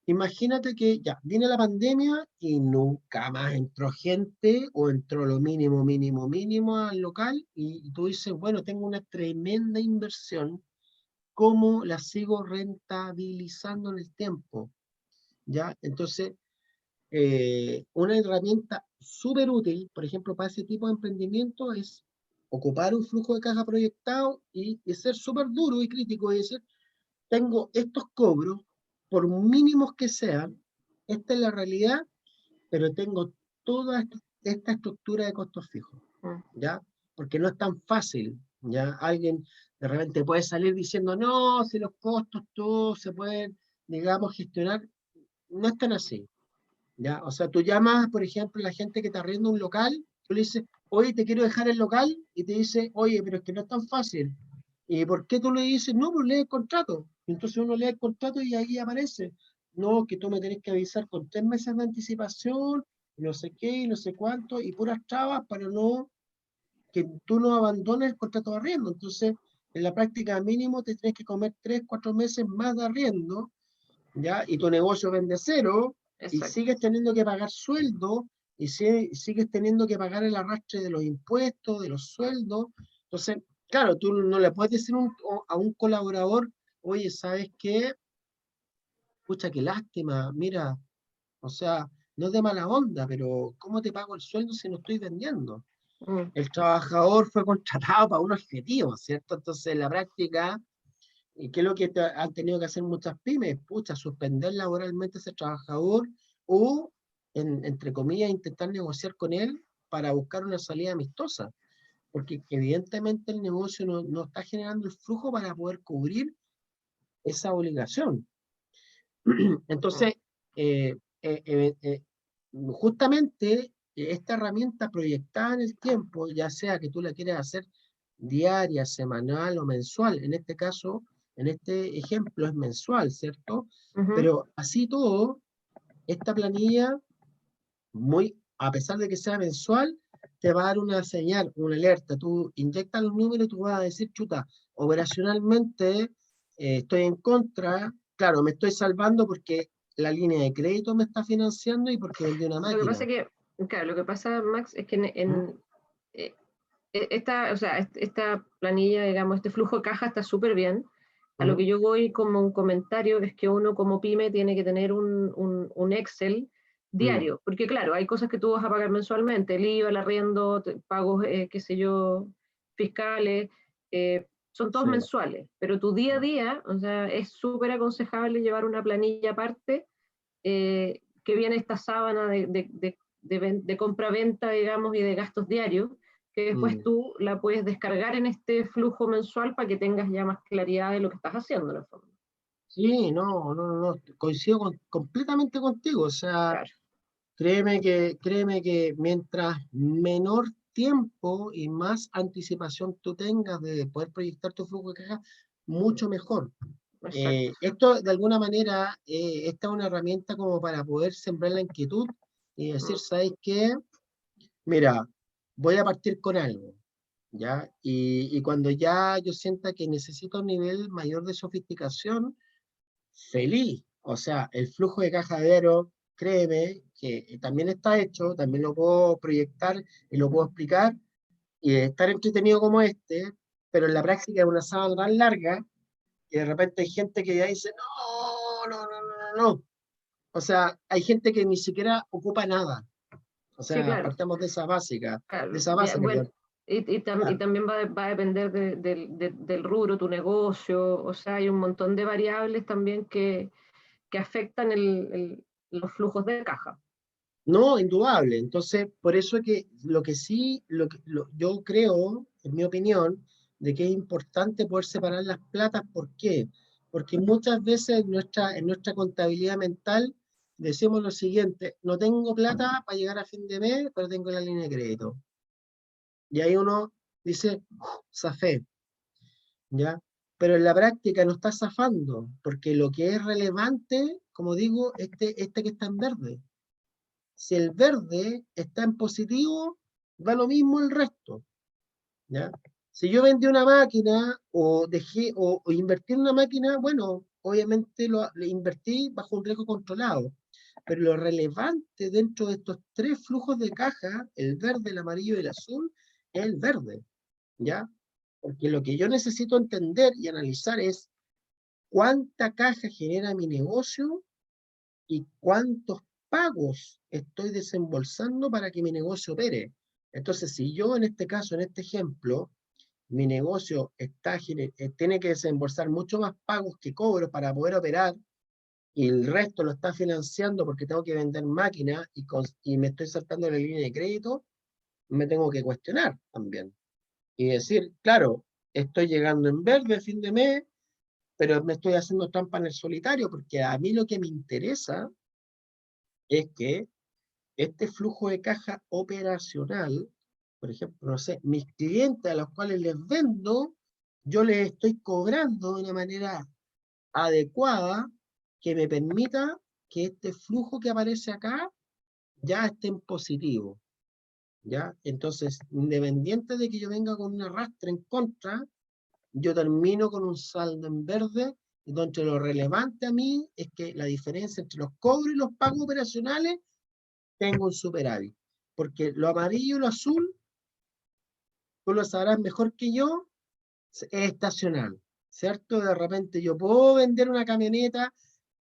imagínate que ya viene la pandemia y nunca más entró gente o entró lo mínimo, mínimo, mínimo al local y tú dices, bueno, tengo una tremenda inversión, ¿cómo la sigo rentabilizando en el tiempo? ¿Ya? Entonces, una herramienta súper útil, por ejemplo, para ese tipo de emprendimiento es ocupar un flujo de caja proyectado y ser súper duro y crítico y decir, tengo estos cobros, por mínimos que sean, esta es la realidad, pero tengo toda esta estructura de costos fijos, Mm. ¿ya? Porque no es tan fácil, ¿ya? Alguien de repente puede salir diciendo, no, si los costos todos se pueden, digamos, gestionar, no es tan así. ¿Ya? O sea, tú llamas, por ejemplo, a la gente que te arrienda un local, tú le dices, oye, te quiero dejar el local, y te dice, oye, pero es que no es tan fácil. ¿Y por qué tú le dices, no, pues lee el contrato? Y entonces uno lee el contrato y ahí aparece, no, que tú me tenés que avisar con 3 meses de anticipación, y no sé qué, y no sé cuánto, y puras trabas para no, que tú no abandones el contrato de arriendo. Entonces, en la práctica mínimo te tienes que comer 3, 4 meses más de arriendo, ¿ya? Y tu negocio vende cero y Exacto. sigues teniendo que pagar sueldo y sigues teniendo que pagar el arrastre de los impuestos, de los sueldos. Entonces, claro, tú no le puedes decir a un colaborador, oye, ¿sabes qué? Pucha, qué lástima, mira, o sea, no es de mala onda, pero ¿cómo te pago el sueldo si no estoy vendiendo? Mm. El trabajador fue contratado para un objetivo, ¿cierto? Entonces, en la práctica, ¿y qué es lo que han tenido que hacer muchas pymes? Pucha, suspender laboralmente a ese trabajador o, entre comillas, intentar negociar con él para buscar una salida amistosa. porque evidentemente el negocio no está generando el flujo para poder cubrir esa obligación. Entonces, eh, eh, eh, eh, justamente esta herramienta proyectada en el tiempo, ya sea que tú la quieras hacer diaria, semanal o mensual, en este caso, en este ejemplo es mensual, ¿cierto? Ujú. Pero así todo, esta planilla, a pesar de que sea mensual, te va a dar una señal, una alerta. Tú inyectas los números y tú vas a decir, chuta, operacionalmente estoy en contra, claro, me estoy salvando porque la línea de crédito me está financiando y porque vendí una Lo que pasa máquina. es que, claro, lo que pasa, Max, es que eh, o sea, esta planilla, digamos, este flujo de caja está súper bien. A lo que yo voy como un comentario es que uno como pyme tiene que tener un Excel diario, porque claro, hay cosas que tú vas a pagar mensualmente, el IVA, el arriendo, pagos, qué sé yo, fiscales, son todos Sí. mensuales, pero tu día a día, o sea, es súper aconsejable llevar una planilla aparte, que viene esta sábana de compra-venta, digamos, y de gastos diarios, que después tú la puedes descargar en este flujo mensual para que tengas ya más claridad de lo que estás haciendo en el fondo. Sí, no, coincido completamente contigo. O sea, Claro. créeme que mientras menor tiempo y más anticipación tú tengas de poder proyectar tu flujo de caja, mucho mejor. Exacto. Esto, de alguna manera, esta es una herramienta como para poder sembrar la inquietud y decir, ¿sabes qué? Mira, voy a partir con algo, ¿ya? Y cuando ya yo sienta que necesito un nivel mayor de sofisticación, feliz. O sea, el flujo de caja de Vero, créeme, que también está hecho, también lo puedo proyectar y lo puedo explicar, y estar entretenido como este, pero en la práctica es una sábana tan larga que de repente hay gente que ya dice, no. O sea, hay gente que ni siquiera ocupa nada. O Sí, sea, claro. partamos de esa básica, de Claro. esa base, Bueno, perdón. y Claro. también va a depender del rubro, tu negocio, o sea, hay un montón de variables también que afectan los flujos de caja. No, indudable. Entonces, por eso es que lo que sí, yo creo, en mi opinión, de que es importante poder separar las platas. ¿Por qué? Porque muchas veces en nuestra contabilidad mental decimos lo siguiente: no tengo plata para llegar a fin de mes, pero tengo la línea de crédito. Y ahí uno dice, zafé, ¿ya? Pero en la práctica no está zafando, porque lo que es relevante, como digo, este que está en verde. Si el verde está en positivo, da lo mismo el resto, ¿ya? Si yo vendí una máquina o dejé o invertí en una máquina, bueno, obviamente le invertí bajo un riesgo controlado. Pero lo relevante dentro de estos tres flujos de caja, el verde, el amarillo y el azul, es el verde, ¿ya? Porque lo que yo necesito entender y analizar es cuánta caja genera mi negocio y cuántos pagos estoy desembolsando para que mi negocio opere. Entonces, si yo en este caso, en este ejemplo, mi negocio tiene que desembolsar mucho más pagos que cobro para poder operar y el resto lo está financiando porque tengo que vender máquinas y me estoy saltando la línea de crédito, me tengo que cuestionar también. Y decir, claro, estoy llegando en verde a fin de mes, pero me estoy haciendo trampa en el solitario porque a mí lo que me interesa es que este flujo de caja operacional, por ejemplo, no sé, mis clientes a los cuales les vendo, yo les estoy cobrando de una manera adecuada que me permita que este flujo que aparece acá ya esté en positivo, ¿ya? Entonces, independiente de que yo venga con un arrastre en contra, yo termino con un saldo en verde, donde lo relevante a mí es que la diferencia entre los cobros y los pagos operacionales tengo un superávit. Porque lo amarillo y lo azul, tú lo sabrás mejor que yo, es estacional, ¿cierto? De repente yo puedo vender una camioneta,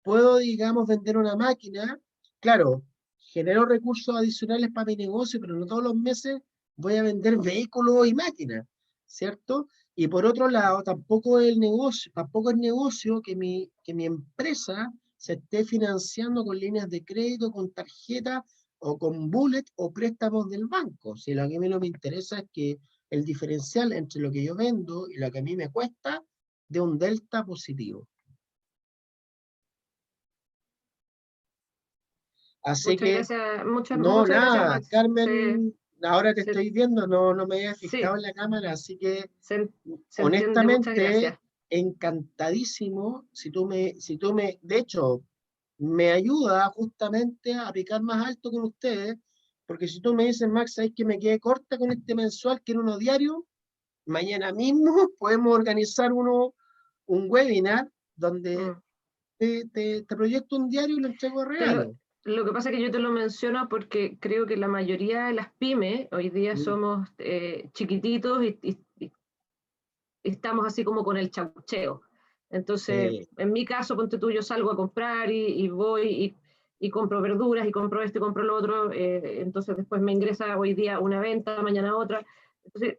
puedo, digamos, vender una máquina, claro, genero recursos adicionales para mi negocio, pero no todos los meses voy a vender vehículos y máquinas, ¿cierto? Y por otro lado, tampoco es negocio que mi empresa se esté financiando con líneas de crédito, con tarjeta o con bullet o préstamos del banco. Si lo que a mí no me interesa es que el diferencial entre lo que yo vendo y lo que a mí me cuesta de un delta positivo. Así Muchas que, gracias, no, muchas gracias, nada, Max. Carmen, ahora te Se- estoy viendo, no me había fijado sí, en la cámara, así que se entiende, muchas honestamente, gracias. encantadísimo, de hecho, me ayuda justamente a picar más alto con ustedes, porque si tú me dices, Max, sabes que me quedé corta con este mensual, quiero uno diario, mañana mismo podemos organizar un webinar donde Mm. te proyecto un diario y lo entrego de Te lo, regalo. lo que pasa es que yo te lo menciono porque creo que la mayoría de las pymes hoy día Mm, somos chiquititos y estamos así como con el chapucheo. Entonces, sí, en mi caso, ponte tú, yo salgo a comprar y voy y compro verduras y compro esto y compro lo otro. Entonces, después me ingresa hoy día una venta, mañana otra. Entonces,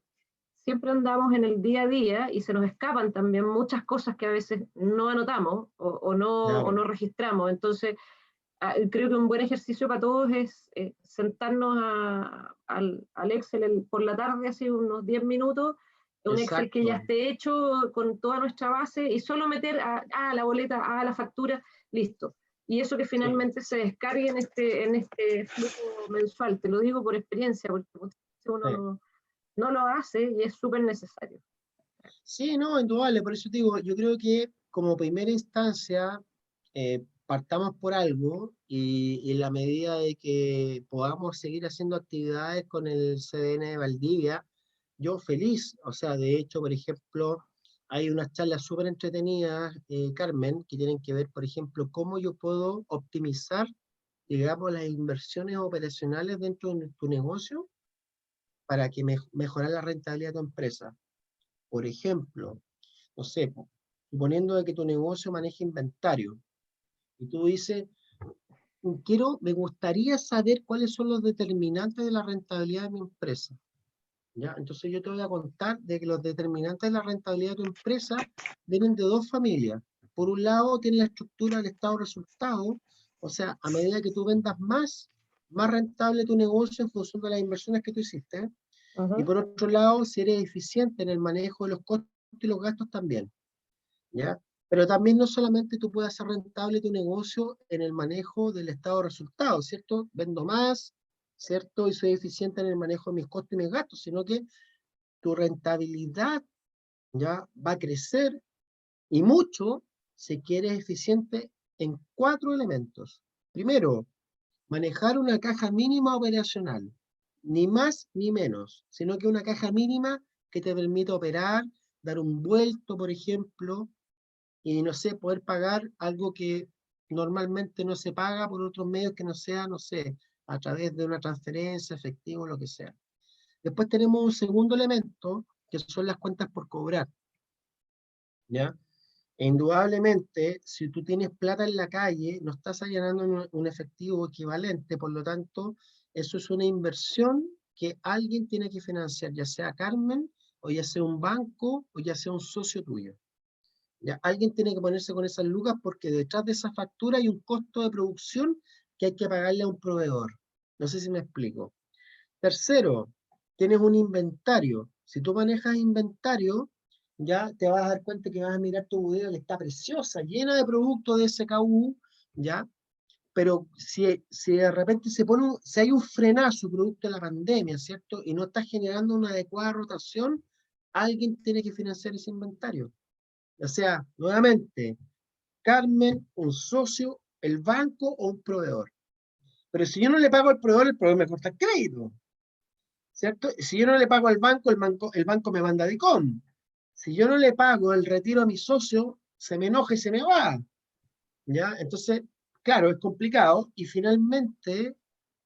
siempre andamos en el día a día y se nos escapan también muchas cosas que a veces no anotamos o claro, no registramos. Entonces, creo que un buen ejercicio para todos es sentarnos al Excel por la tarde, así unos 10 minutos, un Excel que ya exacto. esté hecho con toda nuestra base y solo meter la boleta, la factura, listo. Y eso que Sí, finalmente se descargue en este flujo mensual. Te lo digo por experiencia, porque uno sí. no lo hace y es súper necesario. Sí, no, indudable, por eso te digo, yo creo que como primera instancia partamos por algo y en la medida de que podamos seguir haciendo actividades con el CDN de Valdivia, yo feliz, o sea, de hecho, por ejemplo, hay unas charlas súper entretenidas, Carmen, que tienen que ver, por ejemplo, cómo yo puedo optimizar, digamos, las inversiones operacionales dentro de tu negocio para que mejorar la rentabilidad de tu empresa. Por ejemplo, no sé, suponiendo de que tu negocio maneja inventario, y tú dices, me gustaría saber cuáles son los determinantes de la rentabilidad de mi empresa. ¿Ya? Entonces yo te voy a contar de que los determinantes de la rentabilidad de tu empresa vienen de dos familias. Por un lado, tiene la estructura del estado de resultado, o sea, a medida que tú vendas más rentable tu negocio en función de las inversiones que tú hiciste. Y Ujú. por otro lado, si eres eficiente en el manejo de los costos y los gastos también. ¿Ya? Pero también no solamente tú puedes hacer rentable tu negocio en el manejo del estado de resultados, ¿cierto? Vendo más, ¿cierto? Y soy eficiente en el manejo de mis costos y mis gastos, sino que tu rentabilidad ya va a crecer y mucho si quieres eficiente en cuatro elementos. Primero, manejar una caja mínima operacional, ni más ni menos, sino que una caja mínima que te permita operar, dar un vuelto, por ejemplo, y no sé, poder pagar algo que normalmente no se paga por otros medios que no sea, no sé, a través de una transferencia, efectivo, lo que sea. Después tenemos un segundo elemento, que son las cuentas por cobrar, ¿ya? E indudablemente, si tú tienes plata en la calle, no estás allanando un efectivo equivalente, por lo tanto, eso es una inversión que alguien tiene que financiar, ya sea Carmen, o ya sea un banco, o ya sea un socio tuyo. ¿Ya? Alguien tiene que ponerse con esas lucas porque detrás de esa factura hay un costo de producción que hay que pagarle a un proveedor. No sé si me explico. Tercero, tienes un inventario. Si tú manejas inventario, ya te vas a dar cuenta que vas a mirar tu bodega que está preciosa, llena de productos de SKU, ¿ya? Pero si de repente si hay un frenazo producto de la pandemia, ¿cierto? Y no estás generando una adecuada rotación, alguien tiene que financiar ese inventario. O sea, nuevamente, Carmen, un socio, el banco o un proveedor. Pero si yo no le pago al proveedor, el proveedor me corta el crédito, ¿cierto? Si yo no le pago al banco, el banco me manda de com. Si yo no le pago el retiro a mi socio, se me enoja y se me va, ¿ya? Entonces, claro, es complicado. Y finalmente,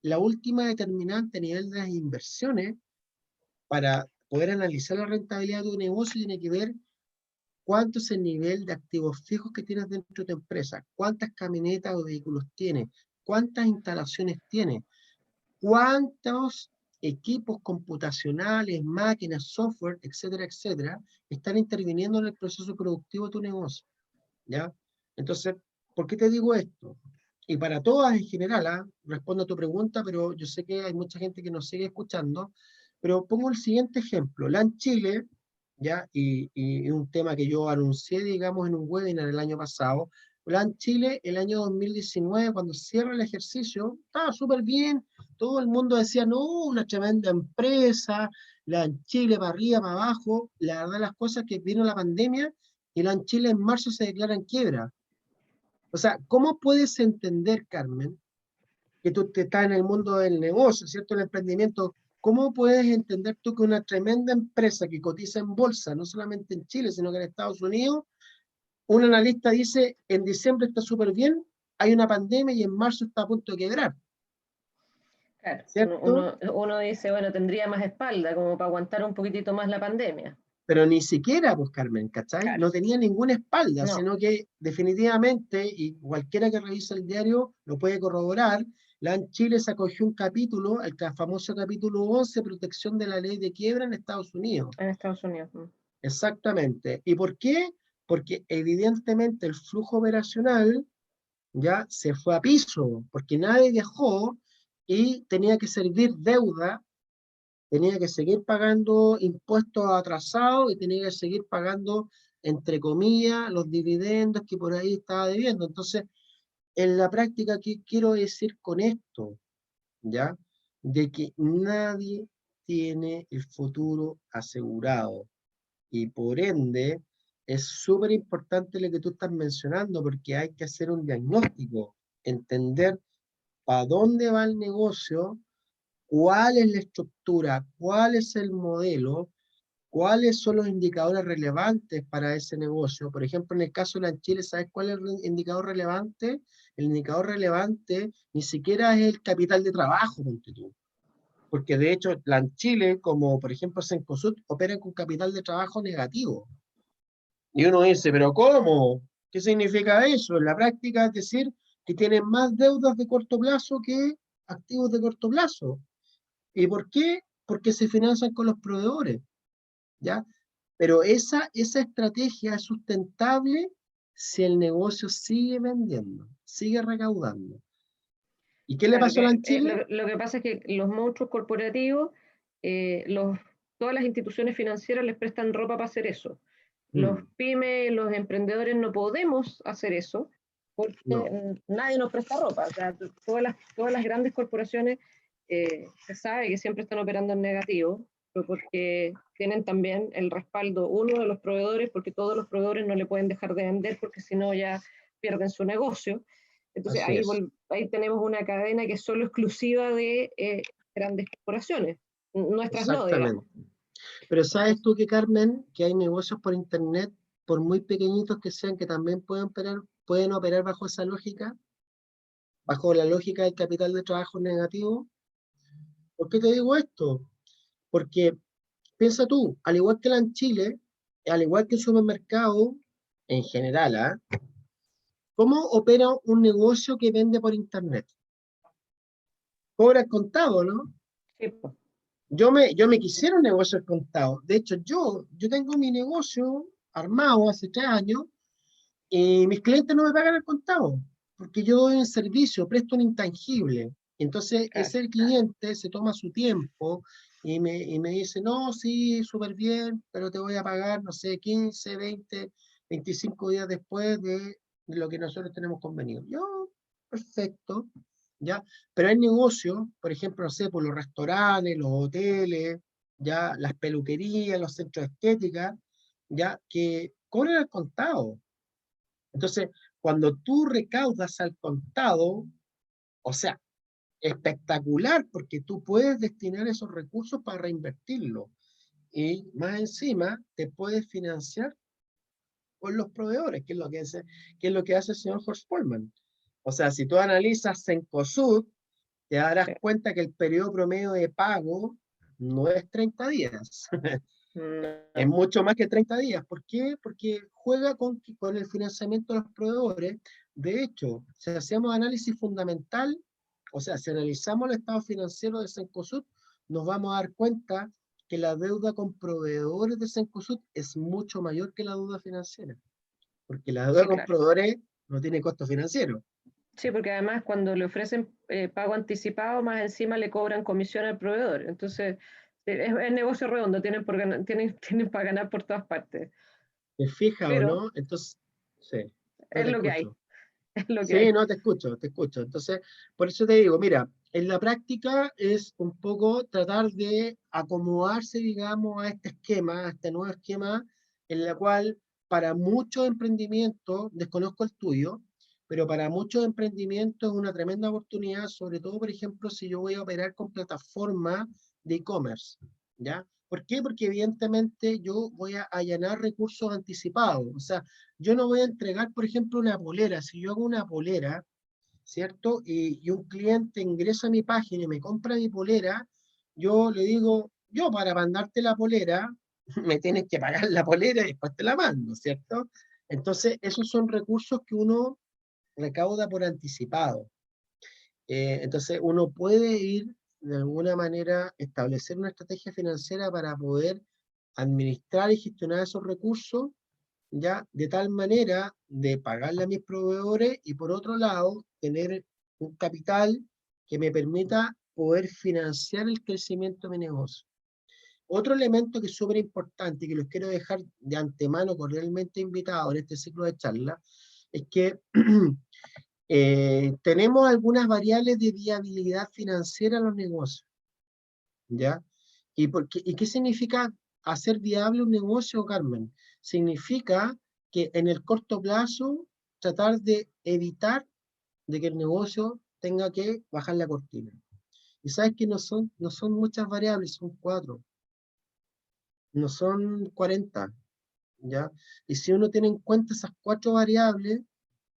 la última determinante a nivel de las inversiones, para poder analizar la rentabilidad de tu negocio, tiene que ver cuánto es el nivel de activos fijos que tienes dentro de tu empresa, cuántas camionetas o vehículos tienes, cuántas instalaciones tienes, cuántos equipos computacionales, máquinas, software, etcétera, etcétera, están interviniendo en el proceso productivo de tu negocio, ¿ya? Entonces, ¿por qué te digo esto? Y para todas en general, respondo a tu pregunta, pero yo sé que hay mucha gente que nos sigue escuchando, Pero pongo el siguiente ejemplo. LAN Chile, ¿ya? Y un tema que yo anuncié, digamos, en un webinar el año pasado. LAN Chile, el año 2019, cuando cierra el ejercicio, estaba súper bien. Todo el mundo decía, no, una tremenda empresa, LAN Chile para arriba, para abajo. La verdad, las cosas que vino la pandemia y LAN Chile en marzo se declara en quiebra. O sea, ¿cómo puedes entender, Carmen, que tú te estás en el mundo del negocio, ¿cierto? El emprendimiento? ¿Cómo puedes entender tú que una tremenda empresa que cotiza en bolsa, no solamente en Chile, sino que en Estados Unidos, un analista dice, en diciembre está súper bien, hay una pandemia y en marzo está a punto de quebrar, Claro, ¿cierto? uno dice, bueno, tendría más espalda como para aguantar un poquitito más la pandemia. Pero ni siquiera, pues Carmen, ¿cachai? Claro. No tenía ninguna espalda, No, sino que definitivamente, y cualquiera que revise el diario lo puede corroborar, LAN Chile se acogió un capítulo, el famoso capítulo 11, protección de la ley de quiebra en Estados Unidos. en Estados Unidos. Exactamente. ¿Y por qué? Porque evidentemente el flujo operacional ya se fue a piso, porque nadie viajó y tenía que servir deuda, tenía que seguir pagando impuestos atrasados y tenía que seguir pagando, entre comillas, los dividendos que por ahí estaba debiendo. Entonces, en la práctica, ¿qué quiero decir con esto? ¿Ya? De que nadie tiene el futuro asegurado. Y por ende, es súper importante lo que tú estás mencionando, porque hay que hacer un diagnóstico, entender para dónde va el negocio, cuál es la estructura, cuál es el modelo, cuáles son los indicadores relevantes para ese negocio. Por ejemplo, en el caso de la Chile, ¿sabes cuál es el indicador relevante? El indicador relevante ni siquiera es el capital de trabajo, ponte tú. Porque de hecho, la Chile, como por ejemplo Cencosud, operan con capital de trabajo negativo. Y uno dice, ¿pero cómo? ¿Qué significa eso? En la práctica es decir que tienen más deudas de corto plazo que activos de corto plazo. ¿Y por qué? Porque se financian con los proveedores, ¿ya? Pero esa estrategia es sustentable si el negocio sigue vendiendo, sigue recaudando. ¿Y qué le claro pasó a que la en Chile? lo que pasa es que los monstruos corporativos, eh, los, todas las instituciones financieras les prestan ropa para hacer eso. Los Mm, pymes, los emprendedores no podemos hacer eso porque no, nadie nos presta ropa. O sea, todas las grandes corporaciones se sabe que siempre están operando en negativo, pero porque tienen también el respaldo, uno de los proveedores, porque todos los proveedores no le pueden dejar de vender porque si no ya pierden su negocio. Entonces así es. ahí tenemos una cadena que es solo exclusiva de grandes corporaciones, nuestras no, digamos. Exactamente. Pero ¿sabes Entonces, tú que, Carmen, que hay negocios por internet, por muy pequeñitos que sean, que también pueden operar bajo esa lógica, bajo la lógica del capital de trabajo negativo? ¿Por qué te digo esto? Porque piensa tú, al igual que la en Chile, al igual que el supermercado, en general, ¿ah? ¿Cómo opera un negocio que vende por internet? Cobra el contado, ¿no? sí, pues, Yo me quisiera un negocio al contado. De hecho, yo tengo mi negocio armado hace 3 años y mis clientes no me pagan al contado, porque yo doy un servicio, presto un intangible. Entonces, claro. ese cliente se toma su tiempo y me dice, no, sí, súper bien, pero te voy a pagar, no sé, 15, 20, 25 días después de lo que nosotros tenemos convenido. Yo, perfecto, ¿ya? Pero hay negocios, por ejemplo, no sé, por los restaurantes, los hoteles, ya, las peluquerías, los centros de estética, ya, que cobran al contado. Entonces, cuando tú recaudas al contado, o sea, espectacular, porque tú puedes destinar esos recursos para reinvertirlo. Y más encima, te puedes financiar con los proveedores, que es lo que hace el señor Horst Polman. O sea, si tú analizas Cencosud, te darás Sí. cuenta que el periodo promedio de pago no es 30 días. Es No, mucho más que 30 días. ¿Por qué? Porque juega con el financiamiento de los proveedores. De hecho, si hacemos análisis fundamental, o sea, si analizamos el estado financiero de Cencosud, nos vamos a dar cuenta que la deuda con proveedores de Cencosud es mucho mayor que la deuda financiera, porque la deuda sí, con claro. proveedores no tiene costo financiero. Sí, porque además cuando le ofrecen pago anticipado, más encima le cobran comisión al proveedor. Entonces, Es negocio redondo, tienen para ganar por todas partes. ¿Te fijas o Pero no? Entonces, sí, no es te lo que hay, escucho. es lo que Sí, hay. no, te escucho, te escucho. Entonces, por eso te digo, mira, en la práctica es un poco tratar de acomodarse, digamos, a este esquema, a este nuevo esquema, en la cual para muchos emprendimientos, desconozco el tuyo, pero para muchos emprendimientos es una tremenda oportunidad, sobre todo, por ejemplo, si yo voy a operar con plataformas de e-commerce, ¿ya? ¿Por qué? Porque evidentemente yo voy a allanar recursos anticipados, o sea, yo no voy a entregar, por ejemplo, una polera. Si yo hago una polera, ¿cierto? Y un cliente ingresa a mi página y me compra mi polera, yo le digo, yo para mandarte la polera, me tienes que pagar la polera y después te la mando, ¿cierto? Entonces, esos son recursos que uno recauda por anticipado. Entonces, uno puede ir, de alguna manera, establecer una estrategia financiera para poder administrar y gestionar esos recursos, ya de tal manera de pagarle a mis proveedores y por otro lado tener un capital que me permita poder financiar el crecimiento de mi negocio. Otro elemento que es súper importante y que los quiero dejar de antemano cordialmente invitados en este ciclo de charla es que tenemos algunas variables de viabilidad financiera en los negocios, ¿ya? ¿Y qué significa hacer viable un negocio, Carmen? Significa que en el corto plazo tratar de evitar de que el negocio tenga que bajar la cortina. Y sabes que no son muchas variables, son 4, no son 40, ¿ya? Y si uno tiene en cuenta esas 4 variables,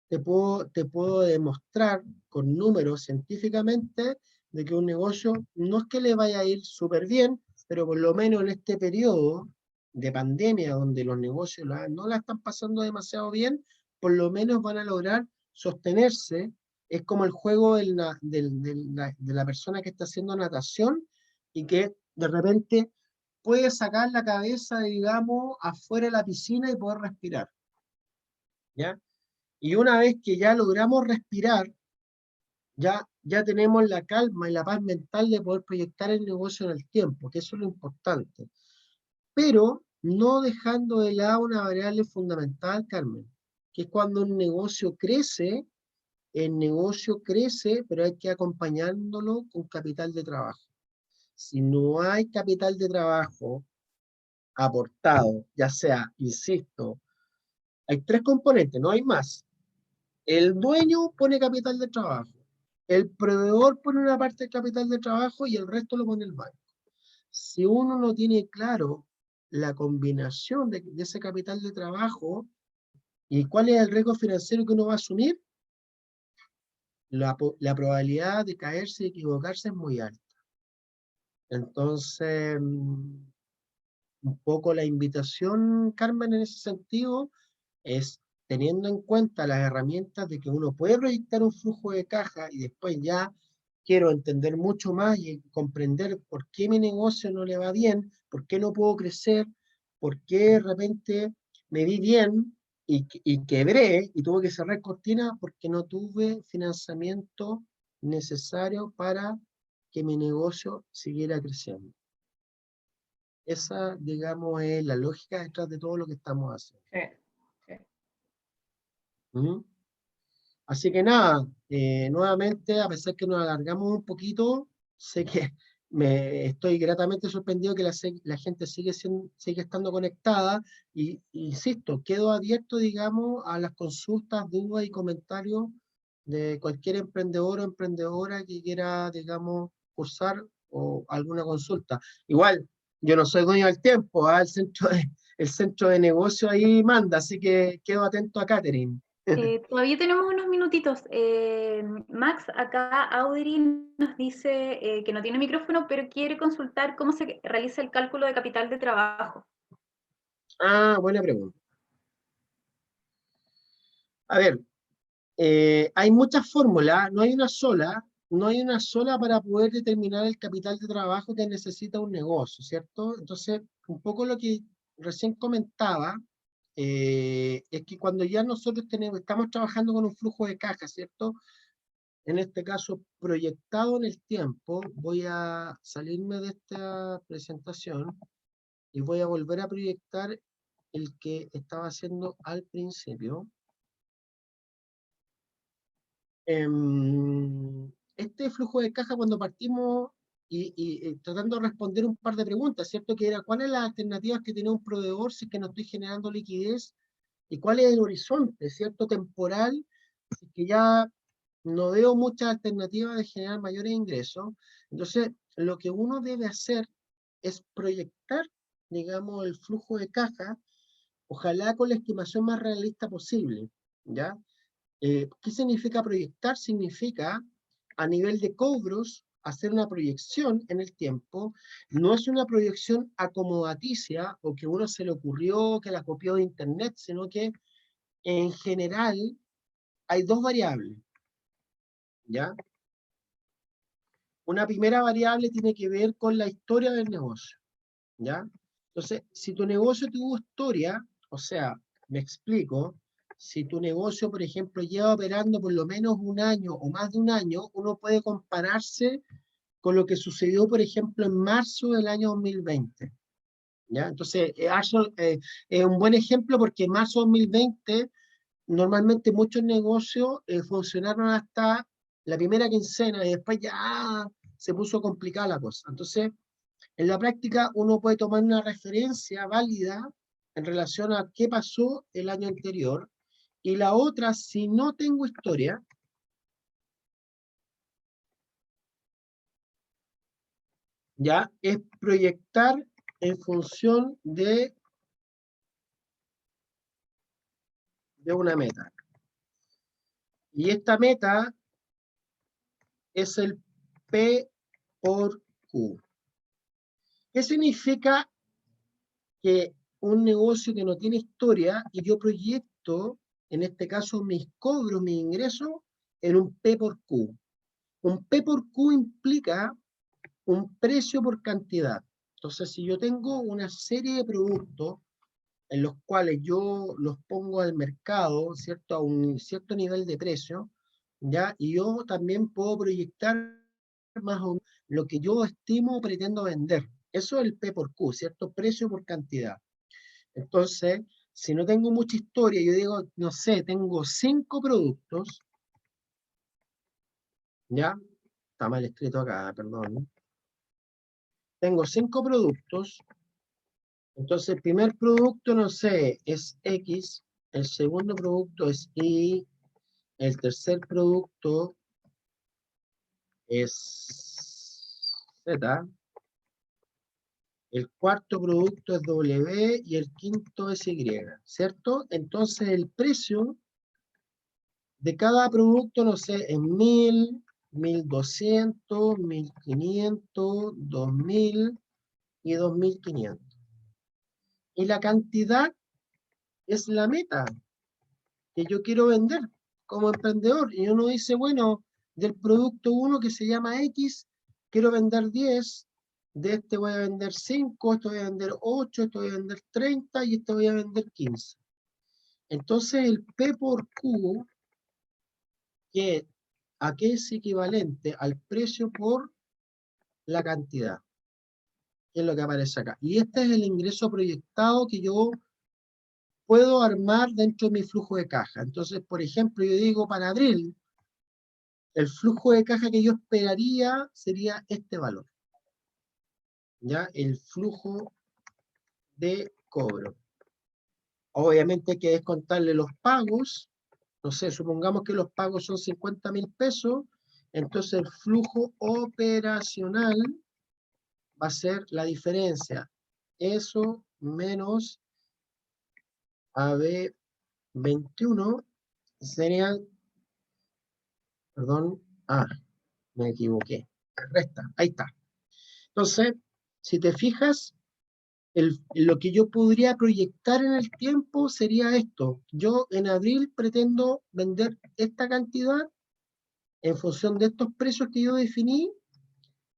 te puedo demostrar con números científicamente de que un negocio no es que le vaya a ir súper bien, pero por lo menos en este periodo de pandemia donde los negocios no la están pasando demasiado bien, por lo menos van a lograr sostenerse. Es como el juego de la persona que está haciendo natación y que de repente puede sacar la cabeza, digamos, afuera de la piscina y poder respirar, ¿ya? Y una vez que ya logramos respirar, ya tenemos la calma y la paz mental de poder proyectar el negocio en el tiempo, que eso es lo importante. Pero no dejando de lado una variable fundamental, Carmen, que es cuando un negocio crece, el negocio crece, pero hay que acompañándolo con capital de trabajo. Si no hay capital de trabajo aportado, ya sea, insisto, hay 3 componentes, no hay más. El dueño pone capital de trabajo, el proveedor pone una parte de capital de trabajo y el resto lo pone el banco. Si uno no tiene claro la combinación de ese capital de trabajo y cuál es el riesgo financiero que uno va a asumir, la probabilidad de caerse y equivocarse es muy alta. Entonces, un poco la invitación, Carmen, en ese sentido, es teniendo en cuenta las herramientas de que uno puede proyectar un flujo de caja y después ya quiero entender mucho más y comprender por qué mi negocio no le va bien, por qué no puedo crecer, por qué de repente me vi bien y quebré y tuve que cerrar cortinas porque no tuve financiamiento necesario para que mi negocio siguiera creciendo. Esa, digamos, es la lógica detrás de todo lo que estamos haciendo. Sí, sí. ¿Mm? Así que nada, nuevamente, a pesar que nos alargamos un poquito, sé que me estoy gratamente sorprendido que la gente sigue estando conectada y insisto, quedo abierto, digamos, a las consultas, dudas y comentarios de cualquier emprendedor o emprendedora que quiera, digamos, cursar o alguna consulta. Igual, yo no soy dueño del tiempo, ¿ah? El centro de negocio ahí manda, así que quedo atento a Catherine. Todavía tenemos unos minutitos. Max, acá Audrey nos dice que no tiene micrófono, pero quiere consultar cómo se realiza el cálculo de capital de trabajo. Ah, buena pregunta. A ver, hay muchas fórmulas, no hay una sola para poder determinar el capital de trabajo que necesita un negocio, ¿cierto? Entonces, un poco lo que recién comentaba, es que cuando ya nosotros estamos trabajando con un flujo de caja, ¿cierto? en este caso proyectado en el tiempo, voy a salirme de esta presentación y voy a volver a proyectar el que estaba haciendo al principio. Este flujo de caja, cuando partimos y tratando de responder un par de preguntas, ¿cierto? Que era, ¿cuáles son las alternativas que tiene un proveedor si es que no estoy generando liquidez? ¿Y cuál es el horizonte, cierto? Temporal, si es que ya no veo muchas alternativas de generar mayores ingresos. Entonces, lo que uno debe hacer es proyectar, digamos, el flujo de caja, ojalá con la estimación más realista posible, ¿ya? ¿Qué significa proyectar? Significa, a nivel de cobros, hacer una proyección en el tiempo. No es una proyección acomodaticia o que uno se le ocurrió, que la copió de internet, sino que en general hay dos variables, ¿ya? Una primera variable tiene que ver con la historia del negocio, ¿ya? Entonces, si tu negocio tuvo historia, o sea, me explico, si tu negocio, por ejemplo, lleva operando por lo menos un año o más de un año, uno puede compararse con lo que sucedió, por ejemplo, en marzo del año 2020, ¿ya? Entonces, es un buen ejemplo porque en marzo de 2020, normalmente muchos negocios funcionaron hasta la primera quincena y después ya se puso complicada la cosa. Entonces, en la práctica uno puede tomar una referencia válida en relación a qué pasó el año anterior, y la otra, si no tengo historia, ya es proyectar en función de una meta. Y esta meta es el P por Q. ¿Qué significa que un negocio que no tiene historia y yo proyecto, en este caso, mis cobros, mis ingresos, en un P por Q? Un P por Q implica un precio por cantidad. Entonces, si yo tengo una serie de productos en los cuales yo los pongo al mercado, ¿cierto? A un cierto nivel de precio, ¿ya? Y yo también puedo proyectar más o menos lo que yo estimo o pretendo vender. Eso es el P por Q, ¿cierto? Precio por cantidad. Entonces, si no tengo mucha historia, yo digo, no sé, tengo 5 productos, ¿ya? Está mal escrito acá, perdón. Tengo 5 productos, entonces el primer producto, no sé, es X, el segundo producto es Y, el tercer producto es Z, el cuarto producto es W y el quinto es Y, ¿cierto? Entonces el precio de cada producto, no sé, es 1000, 1200, 1500, 2000 y 2500. Y la cantidad es la meta que yo quiero vender como emprendedor. Y uno dice, bueno, del producto 1 que se llama X, quiero vender 10, de este voy a vender 5, esto voy a vender 8, esto voy a vender 30 y esto voy a vender 15. Entonces el P por Q, que aquí es equivalente al precio por la cantidad, que es lo que aparece acá. Y este es el ingreso proyectado que yo puedo armar dentro de mi flujo de caja. Entonces, por ejemplo, yo digo para abril, el flujo de caja que yo esperaría sería este valor, ¿ya? El flujo de cobro. Obviamente hay que descontarle los pagos, no sé, supongamos que los pagos son 50.000 pesos, entonces el flujo operacional va a ser la diferencia. Eso menos AB21 serían, perdón, me equivoqué, resta, ahí está. Entonces, si te fijas, lo que yo podría proyectar en el tiempo sería esto. Yo en abril pretendo vender esta cantidad en función de estos precios que yo definí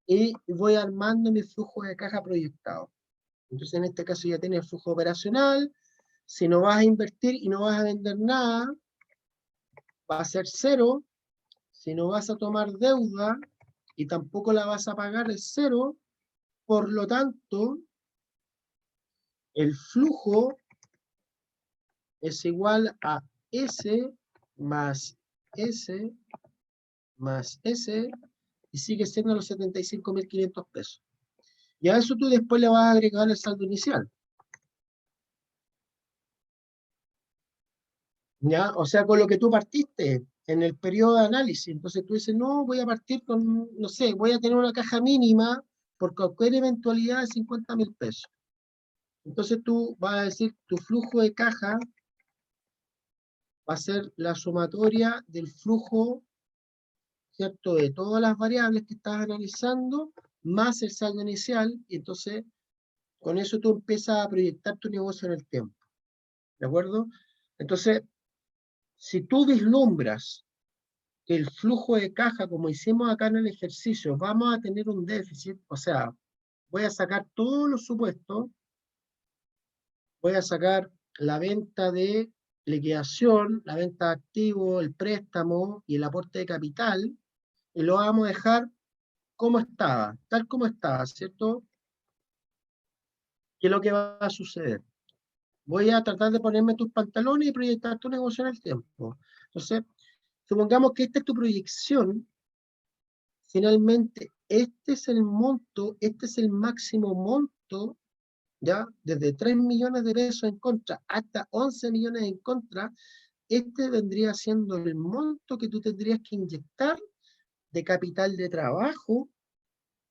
y voy armando mi flujo de caja proyectado. Entonces en este caso ya tienes el flujo operacional. Si no vas a invertir y no vas a vender nada, va a ser 0. Si no vas a tomar deuda y tampoco la vas a pagar, es cero. Por lo tanto, el flujo es igual a S más S más S y sigue siendo los 75.500 pesos. Y a eso tú después le vas a agregar el saldo inicial. ¿Ya? O sea, con lo que tú partiste en el periodo de análisis. Entonces tú dices, no, voy a partir con, no sé, voy a tener una caja mínima por cualquier eventualidad de 50.000 pesos. Entonces tú vas a decir, tu flujo de caja va a ser la sumatoria del flujo, ¿cierto?, de todas las variables que estás analizando, más el saldo inicial, y entonces con eso tú empiezas a proyectar tu negocio en el tiempo. ¿De acuerdo? Entonces, si tú vislumbras que el flujo de caja, como hicimos acá en el ejercicio, vamos a tener un déficit, o sea, voy a sacar todos los supuestos, voy a sacar la venta de liquidación, la venta de activos, el préstamo y el aporte de capital, y lo vamos a dejar como estaba, tal como estaba, ¿cierto? ¿Qué es lo que va a suceder? Voy a tratar de ponerme tus pantalones y proyectar tu negocio en el tiempo. Entonces, supongamos que esta es tu proyección. Finalmente, este es el monto, este es el máximo monto, ¿ya? Desde 3 millones de pesos en contra hasta 11 millones en contra, este vendría siendo el monto que tú tendrías que inyectar de capital de trabajo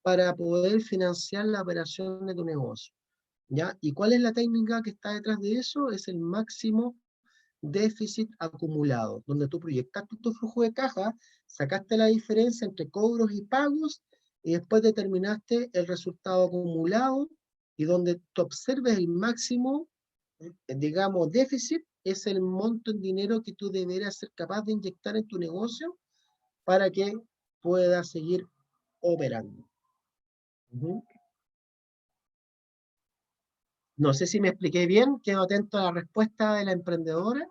para poder financiar la operación de tu negocio, ¿ya? ¿Y cuál es la técnica que está detrás de eso? Es el máximo déficit acumulado, donde tú proyectaste tu flujo de caja, sacaste la diferencia entre cobros y pagos, y después determinaste el resultado acumulado, y donde tú observes el máximo, digamos, déficit, es el monto en dinero que tú deberás ser capaz de inyectar en tu negocio para que puedas seguir operando. Ujú. No sé si me expliqué bien, quedo atento a la respuesta de la emprendedora.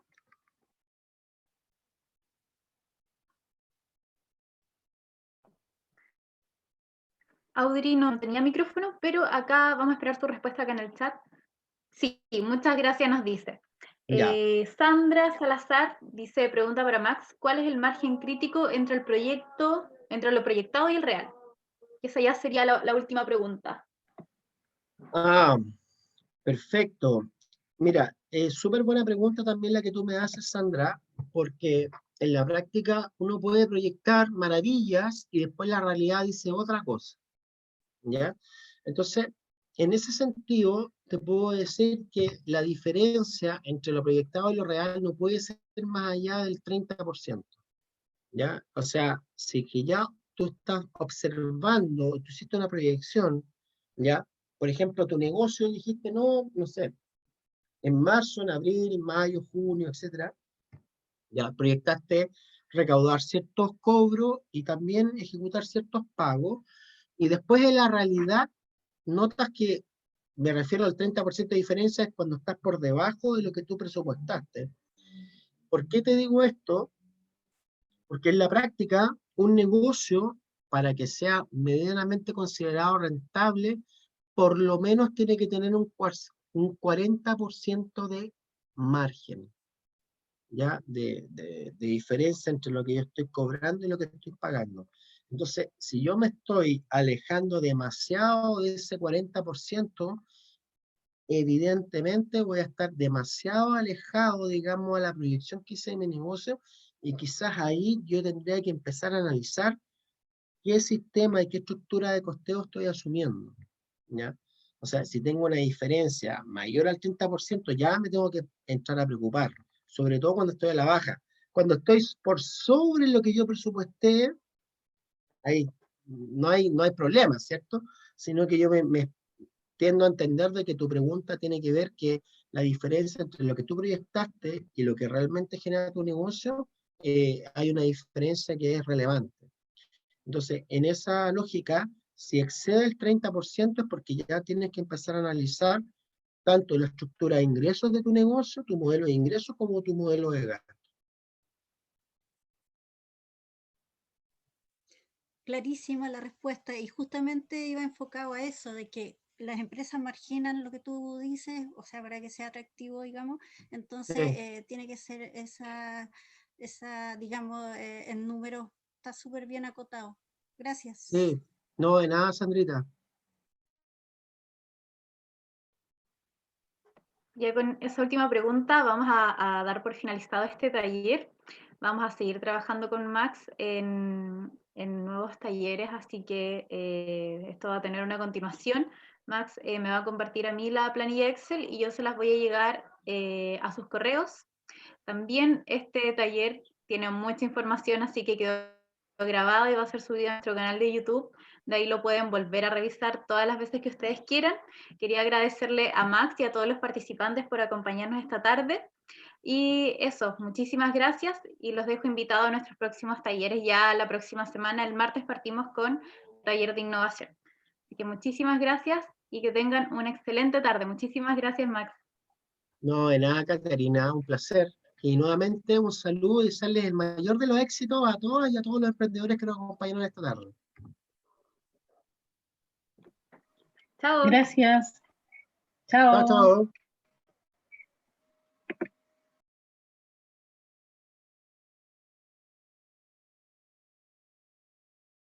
Audrey no tenía micrófono, pero acá vamos a esperar tu respuesta acá en el chat. Sí, muchas gracias, nos dice. Ya. Sandra Salazar dice, pregunta para Max, ¿cuál es el margen crítico entre el proyecto, entre lo proyectado y el real? Esa ya sería la última pregunta. Ah, perfecto. Mira, súper buena pregunta también la que tú me haces, Sandra, porque en la práctica uno puede proyectar maravillas y después la realidad dice otra cosa, ¿ya? Entonces, en ese sentido, te puedo decir que la diferencia entre lo proyectado y lo real no puede ser más allá del 30%, ¿ya? O sea, si que ya tú estás observando, tú hiciste una proyección, ¿ya? Por ejemplo, tu negocio dijiste, no, no sé, en marzo, en abril, en mayo, junio, etcétera, ya proyectaste recaudar ciertos cobros y también ejecutar ciertos pagos, y después en la realidad notas que, me refiero al 30% de diferencia, es cuando estás por debajo de lo que tú presupuestaste. ¿Por qué te digo esto? Porque en la práctica, un negocio, para que sea medianamente considerado rentable, por lo menos tiene que tener un 40% de margen, ¿ya? De diferencia entre lo que yo estoy cobrando y lo que estoy pagando. Entonces, si yo me estoy alejando demasiado de ese 40%, evidentemente voy a estar demasiado alejado, digamos, a la proyección que hice de mi negocio, y quizás ahí yo tendría que empezar a analizar qué sistema y qué estructura de costeo estoy asumiendo, ¿ya? O sea, si tengo una diferencia mayor al 30%, ya me tengo que entrar a preocupar, sobre todo cuando estoy a la baja. Cuando estoy por sobre lo que yo presupuesté, ahí no hay problema, ¿cierto? Sino que yo me tiendo a entender de que tu pregunta tiene que ver que la diferencia entre lo que tú proyectaste y lo que realmente genera tu negocio, hay una diferencia que es relevante. Entonces, en esa lógica, si excede el 30% es porque ya tienes que empezar a analizar tanto la estructura de ingresos de tu negocio, tu modelo de ingresos, como tu modelo de gasto. clarísima la respuesta y justamente iba enfocado a eso, de que las empresas marginan lo que tú dices, o sea, para que sea atractivo, digamos, entonces Sí. tiene que ser digamos, el número está súper bien acotado. Gracias. Sí, no, de nada, Sandrita. Ya con esa última pregunta vamos a dar por finalizado este taller. Vamos a seguir trabajando con Max en nuevos talleres, así que esto va a tener una continuación. Max me va a compartir a mí la planilla Excel y yo se las voy a llegar a sus correos. También este taller tiene mucha información, así que quedó grabado y va a ser subido a nuestro canal de YouTube. De ahí lo pueden volver a revisar todas las veces que ustedes quieran. Quería agradecerle a Max y a todos los participantes por acompañarnos esta tarde. Y eso, muchísimas gracias y los dejo invitados a nuestros próximos talleres. Ya la próxima semana, el martes, partimos con taller de innovación. Así que muchísimas gracias y que tengan una excelente tarde. Muchísimas gracias, Max. No, de nada, Caterina, un placer. Y nuevamente un saludo y desearles el mayor de los éxitos a todas y a todos los emprendedores que nos acompañaron esta tarde. Chao. Gracias. Chao, Chao. chao.